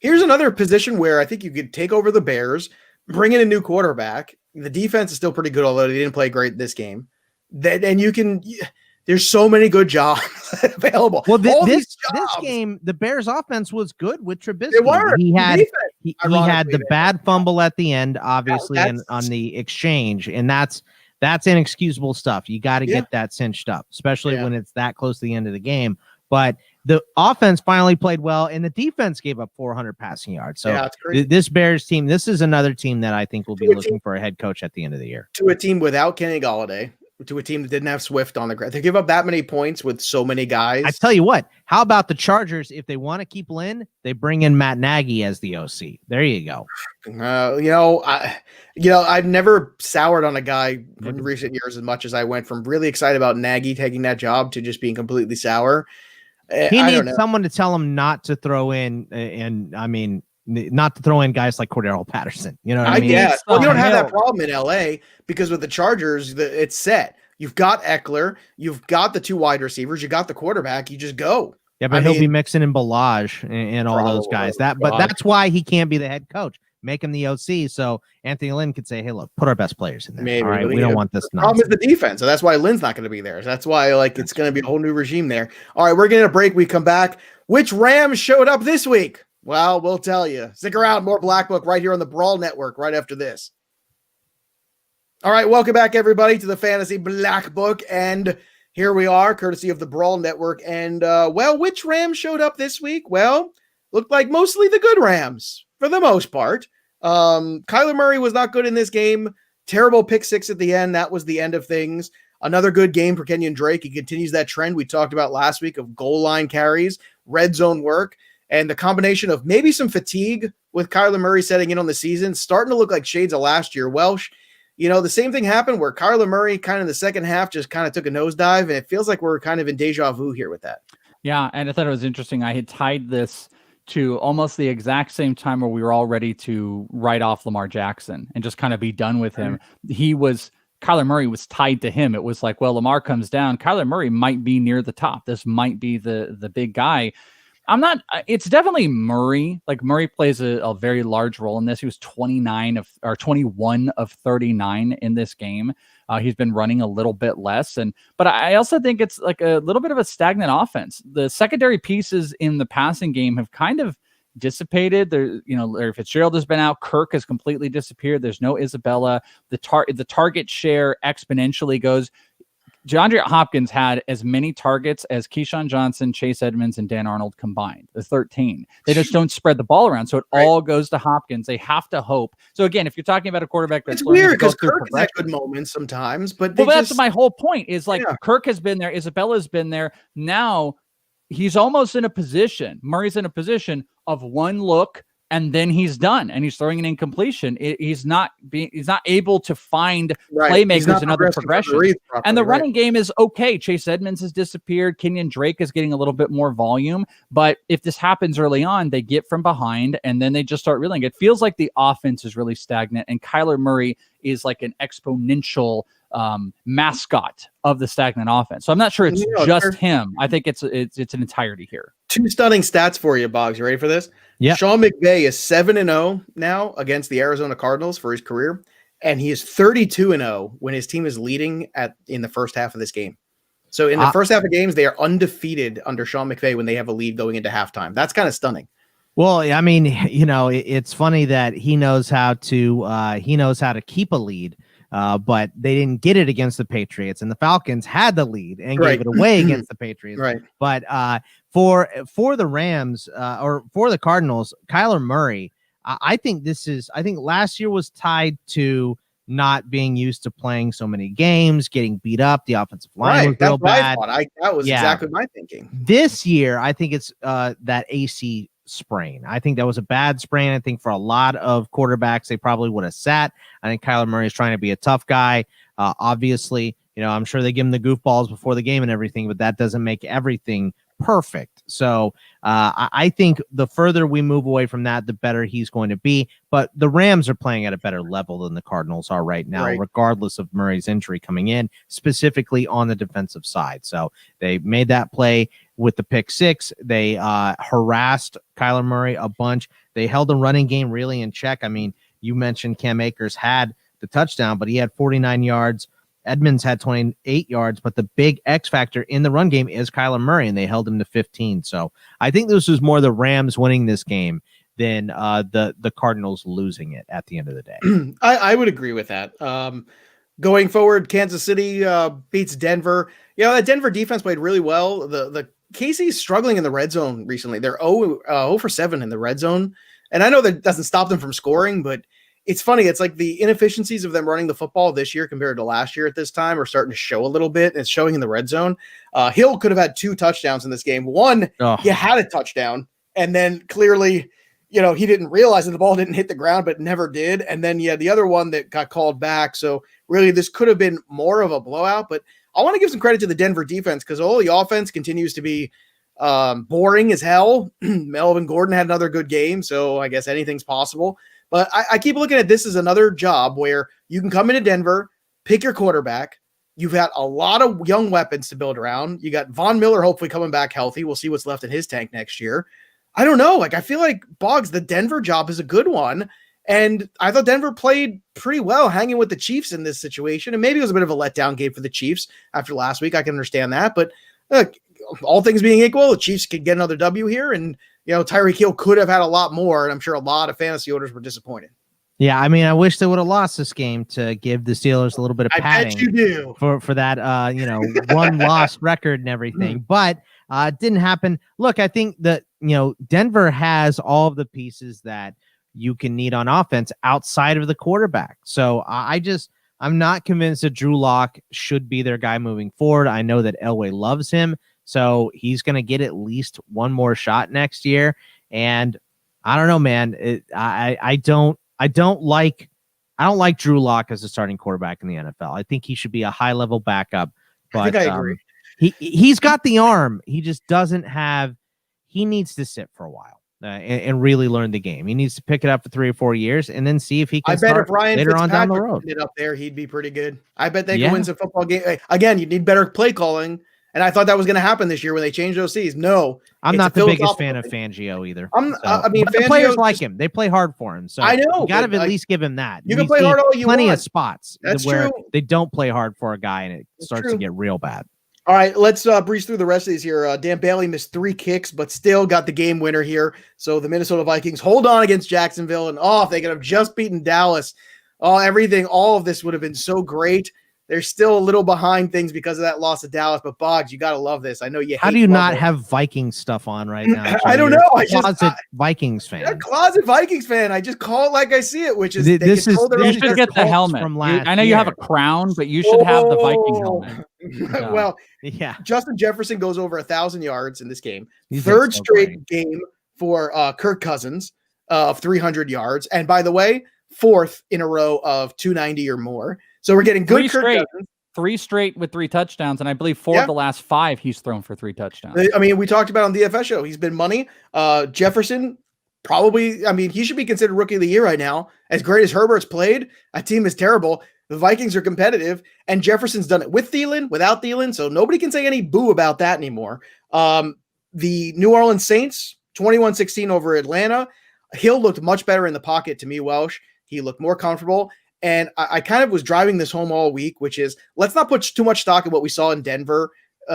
here's another position where I think you could take over the Bears, bring in a new quarterback. The defense is still pretty good, although they didn't play great this game. There's so many good jobs available. Well, this game, the Bears offense was good with Trubisky. They were. He had the bad fumble at the end, obviously, and on the exchange, and that's inexcusable stuff. You got to get that cinched up, especially when it's that close to the end of the game. But the offense finally played well, and the defense gave up 400 passing yards. So this Bears team, this is another team that I think will be looking for a head coach at the end of the year. To a team without Kenny Golladay, to a team that didn't have Swift on the ground. They give up that many points with so many guys. I tell you what, how about the Chargers? If they want to keep Lynn, they bring in Matt Nagy as the OC. There you go. I've never soured on a guy in recent years as much as I went from really excited about Nagy taking that job to just being completely sour. He needs someone to tell him not to throw in, not to throw in guys like Cordell Patterson. You know what I mean? Yeah. Well, you don't have that problem in LA because with the Chargers, it's set. You've got Eckler, you've got the 2 wide receivers, you got the quarterback. You just go. Yeah, but he'll be mixing in Balaj and all those guys. But that's why he can't be the head coach. Make him the OC, so Anthony Lynn could say, "Hey, look, put our best players in there. Maybe, all right, we don't want this." Problem is the defense, so that's why Lynn's not going to be there. So that's why it's going to be a whole new regime there. All right, we're getting a break. We come back. Which Rams showed up this week? Well, we'll tell you. Stick around. More Black Book right here on the Brawl Network right after this. All right, welcome back, everybody, to the Fantasy Black Book. And here we are, courtesy of the Brawl Network. And, which Rams showed up this week? Well, looked like mostly the good Rams for the most part. Kyler Murray was not good in this game. Terrible pick six at the end. That was the end of things. Another good game for Kenyon Drake. He continues that trend we talked about last week of goal line carries, red zone work, and the combination of maybe some fatigue with Kyler Murray setting in on the season, starting to look like shades of last year. Welsh, the same thing happened where Kyler Murray kind of in the second half just kind of took a nosedive, and it feels like we're kind of in deja vu here with that. Yeah, and I thought it was interesting. I had tied this to almost the exact same time where we were all ready to write off Lamar Jackson and just kind of be done with him. Kyler Murray was tied to him. It was like, well, Lamar comes down. Kyler Murray might be near the top. This might be the big guy. It's definitely Murray. Like Murray plays a very large role in this. He was 21 of 39 in this game. He's been running a little bit less. But I also think it's like a little bit of a stagnant offense. The secondary pieces in the passing game have kind of dissipated. Larry Fitzgerald has been out. Kirk has completely disappeared. There's no Isabella. The target share exponentially goes. DeAndre Hopkins had as many targets as Keyshawn Johnson, Chase Edmonds, and Dan Arnold combined. The 13. They just don't spread the ball around, so it all goes to Hopkins. They have to hope. So again, if you're talking about a quarterback that's weird because Kirk has had good moments sometimes, but that's my whole point. Is like Kirk has been there, Isabella's been there. Now he's almost in a position. Murray's in a position of one look. And then he's done, and he's throwing an incompletion. He's not able to find playmakers and other progressions. And the running game is okay. Chase Edmonds has disappeared. Kenyon Drake is getting a little bit more volume. But if this happens early on, they get from behind, and then they just start reeling. It feels like the offense is really stagnant, and Kyler Murray is like an exponential mascot of the stagnant offense. So I'm not sure it's just him. I think it's an entirety here. Two stunning stats for you, Boggs. You ready for this? Yeah. Sean McVay is 7-0 now against the Arizona Cardinals for his career, and he is 32-0 when his team is leading in the first half of this game. So in the first half of games, they are undefeated under Sean McVay when they have a lead going into halftime. That's kind of stunning. Well, I mean, it's funny that he knows how to keep a lead. But they didn't get it against the Patriots, and the Falcons had the lead and gave it away against the Patriots. Right. But for the Rams or for the Cardinals, Kyler Murray, I think last year was tied to not being used to playing so many games, getting beat up. The offensive line was real bad. That was exactly my thinking. This year, I think it's that AC sprain. I think that was a bad sprain. I think for a lot of quarterbacks, they probably would have sat. I think Kyler Murray is trying to be a tough guy. Obviously, I'm sure they give him the goofballs before the game and everything, but that doesn't make everything perfect. So I think the further we move away from that, the better he's going to be. But the Rams are playing at a better level than the Cardinals are right now, regardless of Murray's injury coming in, specifically on the defensive side. So they made that play with the pick six. They harassed Kyler Murray a bunch. They held the running game really in check. I mean, you mentioned Cam Akers had the touchdown, but he had 49 yards. Edmonds had 28 yards, but the big X factor in the run game is Kyler Murray, and they held him to 15. So I think this was more the Rams winning this game than the Cardinals losing it at the end of the day. I would agree with that. Going forward, Kansas City beats Denver. That Denver defense played really well. The KC's struggling in the red zone recently. They're 0 for 7 in the red zone. And I know that doesn't stop them from scoring, but it's funny. It's like the inefficiencies of them running the football this year compared to last year at this time are starting to show a little bit. And it's showing in the red zone. Hill could have had 2 touchdowns in this game. One, he had a touchdown, and then clearly, he didn't realize that the ball didn't hit the ground, but never did. And then the other one that got called back. So really, this could have been more of a blowout. But I want to give some credit to the Denver defense because the offense continues to be boring as hell. Melvin Gordon had another good game, so I guess anything's possible. But I keep looking at this as another job where you can come into Denver, pick your quarterback. You've got a lot of young weapons to build around. You got Von Miller hopefully coming back healthy. We'll see what's left in his tank next year. I don't know. I feel like, Boggs, the Denver job is a good one. And I thought Denver played pretty well hanging with the Chiefs in this situation. And maybe it was a bit of a letdown game for the Chiefs after last week. I can understand that. But look, all things being equal, the Chiefs could get another W here. And, Tyreek Hill could have had a lot more. And I'm sure a lot of fantasy owners were disappointed. Yeah, I mean, I wish they would have lost this game to give the Steelers a little bit of padding. I bet you do. For that, one loss record and everything. But it didn't happen. Look, I think that, Denver has all of the pieces that you can need on offense outside of the quarterback. So I'm not convinced that Drew Lock should be their guy moving forward. I know that Elway loves him, so he's going to get at least one more shot next year. And I don't know, man. I don't like Drew Lock as a starting quarterback in the NFL. I think he should be a high-level backup. But I think I agree. He's got the arm. He just doesn't have. He needs to sit for a while and really learn the game. He needs to pick it up for 3 or 4 years and then see if he can. I bet if Ryan later on down the road it up there, he'd be pretty good. I bet they could win some football game. Again, you need better play calling. And I thought that was going to happen this year when they changed OCs. No, I'm not the biggest fan of Fangio either. I mean, the players like him. They play hard for him. So I know. You got to at least give him that. You can play hard all you want. Plenty of spots where true. They don't play hard for a guy and it starts to get real bad. All right, let's breeze through the rest of these here. Dan Bailey missed 3 kicks, but still got the game winner here. So the Minnesota Vikings hold on against Jacksonville, and if they could have just beaten Dallas, all of this would have been so great. They're still a little behind things because of that loss to Dallas, but Boggs, you got to love this. I know you hate. How do you not have Vikings stuff on right now? I don't know. Closet Vikings fan. A closet Vikings fan. I just call it like I see it, which is you should get the helmet. I know you have a crown, but you should have the Viking helmet. Well, yeah. Justin Jefferson goes over 1,000 yards in this game. Third straight game for Kirk Cousins of 300 yards, and by the way, 4th in a row of 290 or more. So we're getting good Kirk Cousins. 3 straight with 3 touchdowns, and I believe 4 of the last 5 he's thrown for 3 touchdowns. I mean, we talked about on the DFS show. He's been money. Jefferson probably. I mean, he should be considered rookie of the year right now. As great as Herbert's played, that team is terrible. The Vikings are competitive, and Jefferson's done it with Thielen, without Thielen, so nobody can say any boo about that anymore. The New Orleans Saints 21-16 over Atlanta. Hill looked much better in the pocket to me. Welsh. He looked more comfortable. And I kind of was driving this home all week, which is let's not put too much stock in what we saw in Denver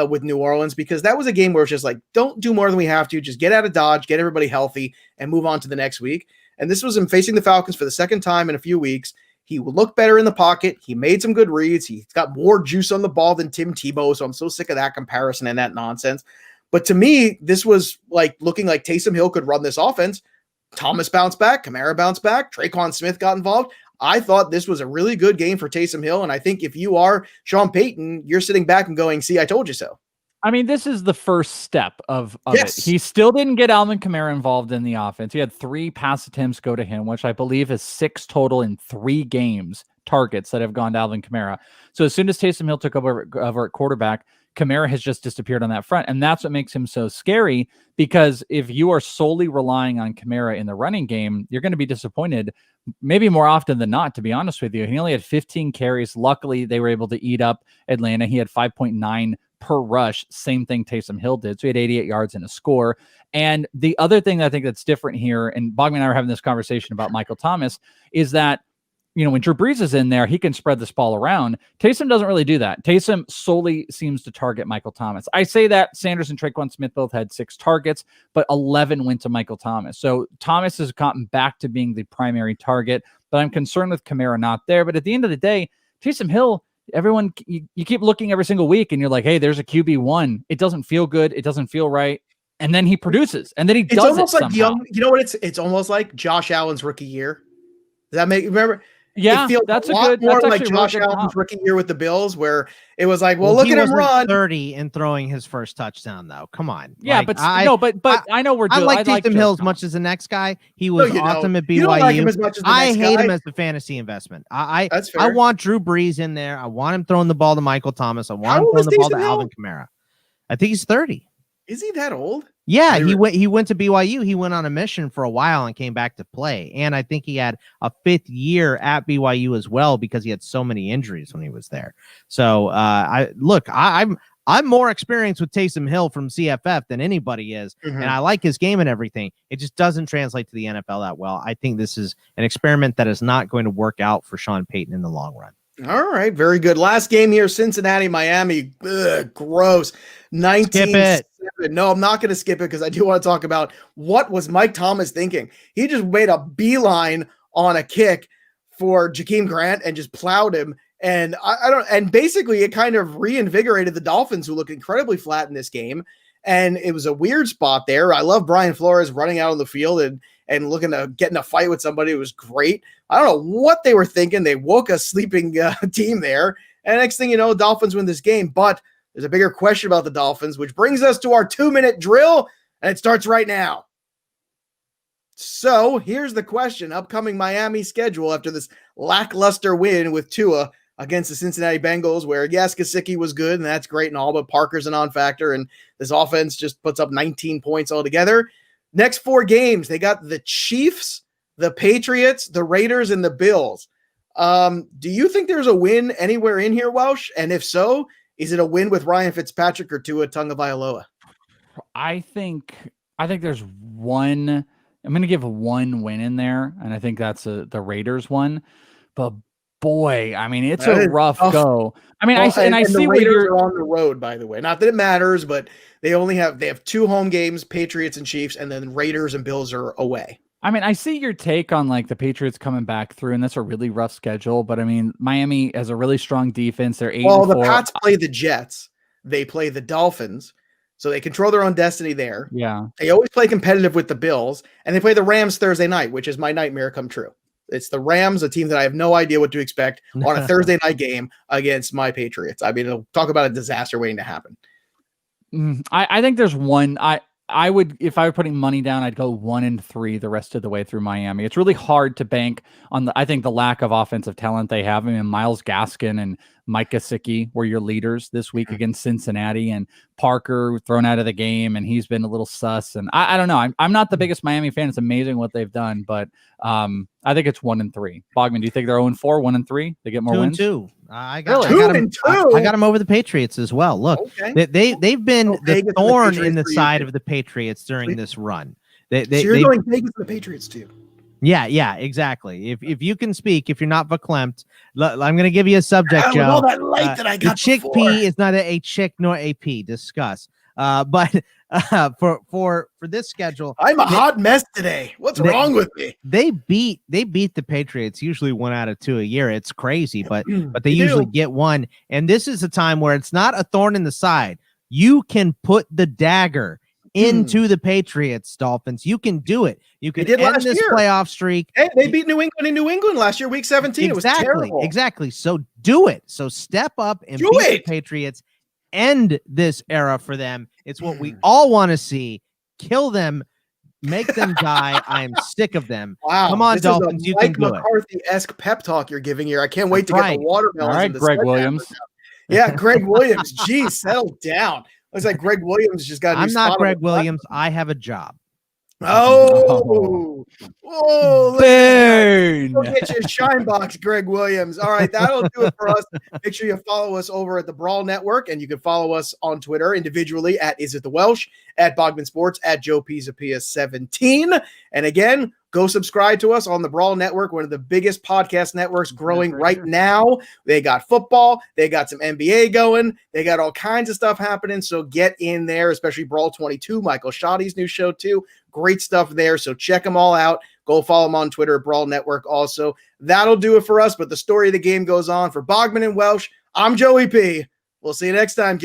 with New Orleans, because that was a game where it's just like, don't do more than we have to. Just get out of Dodge, get everybody healthy, and move on to the next week. And this was him facing the Falcons for the second time in a few weeks. He looked better in the pocket. He made some good reads. He's got more juice on the ball than Tim Tebow, so I'm so sick of that comparison and that nonsense. But to me, this was like looking like Taysom Hill could run this offense. Thomas bounced back. Kamara bounced back. Traquan Smith got involved. I thought this was a really good game for Taysom Hill, and I think if you are Sean Payton, you're sitting back and going, see, I told you so. I mean, this is the first step of it. He still didn't get Alvin Kamara involved in the offense. He had 3 pass attempts go to him, which I believe is 6 total in 3 games targets that have gone to Alvin Kamara. So as soon as Taysom Hill took over at quarterback, Kamara has just disappeared on that front. And that's what makes him so scary, because if you are solely relying on Kamara in the running game, you're going to be disappointed maybe more often than not, to be honest with you. He only had 15 carries. Luckily, they were able to eat up Atlanta. He had 5.9 per rush. Same thing Taysom Hill did. So he had 88 yards and a score. And the other thing that I think that's different here, and Bogman and I were having this conversation about Michael Thomas, is that, you know, when Drew Brees is in there, he can spread this ball around. Taysom doesn't really do that. Taysom solely seems to target Michael Thomas. I say that Sanders and Traquan Smith both had 6 targets, but 11 went to Michael Thomas. So Thomas has gotten back to being the primary target, but I'm concerned with Kamara not there. But at the end of the day, Taysom Hill, everyone, you keep looking every single week and you're like, hey, there's a QB1. It doesn't feel good. It doesn't feel right. And then he produces, and then he does it somehow. You know what? It's almost like Josh Allen's rookie year. Does that make, remember? Yeah, that's a lot more like Josh Allen's rookie year with the Bills, where it was like, well look at him run. 30 and throwing his first touchdown, though. Come on. Yeah, like, but I know we're doing. I like Taysom Hill as much as the next guy. He was awesome at BYU. You don't like him as much as the next guy. I hate him as the fantasy investment. I want Drew Brees in there. I want him throwing the ball to Michael Thomas. I want him throwing the ball to Alvin Kamara. I think he's 30. Is he that old? Yeah, he went to BYU. He went on a mission for a while and came back to play. And I think he had a 5th year at BYU as well, because he had so many injuries when he was there. So I'm more experienced with Taysom Hill from CFF than anybody is, and I like his game and everything. It just doesn't translate to the NFL that well. I think this is an experiment that is not going to work out for Sean Payton in the long run. All right, very good. Last game here, Cincinnati, Miami. Gross. 19-7. No, I'm not going to skip it because I do want to talk about what was Mike Thomas thinking. He just made a beeline on a kick for Jakeem Grant and just plowed him. And and basically it kind of reinvigorated the Dolphins, who look incredibly flat in this game. And it was a weird spot there. I love Brian Flores running out on the field and and looking to get in a fight with somebody. It was great. I don't know what they were thinking. They woke a sleeping team there. And next thing you know, Dolphins win this game. But there's a bigger question about the Dolphins, which brings us to our 2-minute drill, and it starts right now. So here's the question. Upcoming Miami schedule after this lackluster win with Tua against the Cincinnati Bengals, where, yes, Gesicki was good, and that's great and all, but Parker's a non-factor, and this offense just puts up 19 points altogether. Next 4 games, they got the Chiefs, the Patriots, the Raiders, and the Bills. Do you think there's a win anywhere in here, Welsh? And if so, is it a win with Ryan Fitzpatrick or Tua Tagovailoa? I think there's one. I'm going to give one win in there, and I think that's the Raiders one. But boy, I mean, it's a rough go. I mean, I see where you're on the road, by the way. Not that it matters, but they have 2 home games, Patriots and Chiefs, and then Raiders and Bills are away. I mean, I see your take on like the Patriots coming back through, and that's a really rough schedule. But I mean, Miami has a really strong defense. They're 8-4. Well, the Pats play the Jets. They play the Dolphins. So they control their own destiny there. Yeah. They always play competitive with the Bills, and they play the Rams Thursday night, which is my nightmare come true. It's the Rams, a team that I have no idea what to expect on a Thursday night game against my Patriots. I mean, it'll talk about a disaster waiting to happen. I think there's one. I would, if I were putting money down, I'd go 1-3 the rest of the way through Miami. It's really hard to bank on I think the lack of offensive talent they have. I mean, Myles Gaskin and Mike Gesicki were your leaders this week against Cincinnati, and Parker thrown out of the game, and he's been a little sus. And I don't know. I'm not the biggest Miami fan. It's amazing what they've done, but I think it's 1-3. Bogman, do you think they're 0-4, 1-3? They get more wins? 2-2. I got them over the Patriots as well. Look, okay. they've been the thorn in the side of the Patriots during this run. So you're going Vegas for the Patriots too. Yeah, exactly. If you can speak, if you're not verklempt, I'm going to give you a subject, Joe. All that light that I got. The chickpea is not a chick nor a pea. Discuss. But for this schedule, I'm a hot mess today. What's wrong with me? They beat the Patriots usually 1 out of 2 a year. It's crazy, but they usually get one. And this is a time where it's not a thorn in the side. You can put the dagger into the Patriots, Dolphins. You can do it. You can end this playoff streak. Hey, they beat New England in New England last year, week 17. It was terrible. Exactly. So do it. So step up and beat the Patriots. End this era for them. It's what we all want to see. Kill them. Make them die. I am sick of them. Wow. Come on, Dolphins. You can do it. McCarthy-esque pep talk you're giving here. I can't wait to get the watermelons. All right, Greg Williams. Yeah, Greg Williams. Geez, settle down. Looks like Greg Williams just got. I'm not Greg Williams. I have a job. Oh, burn! Go get your shine box, Greg Williams. All right, that'll do it for us. Make sure you follow us over at the Brawl Network, and you can follow us on Twitter individually at Is It The Welsh, at Bogman Sports, at Joe Pisapia 17. And again, go subscribe to us on the Brawl Network, one of the biggest podcast networks growing right now. They got football. They got some NBA going. They got all kinds of stuff happening. So get in there, especially Brawl 22, Michael Shoddy's new show too. Great stuff there. So check them all out. Go follow them on Twitter at Brawl Network also. That'll do it for us. But the story of the game goes on. For Bogman and Welsh, I'm Joey P. We'll see you next time.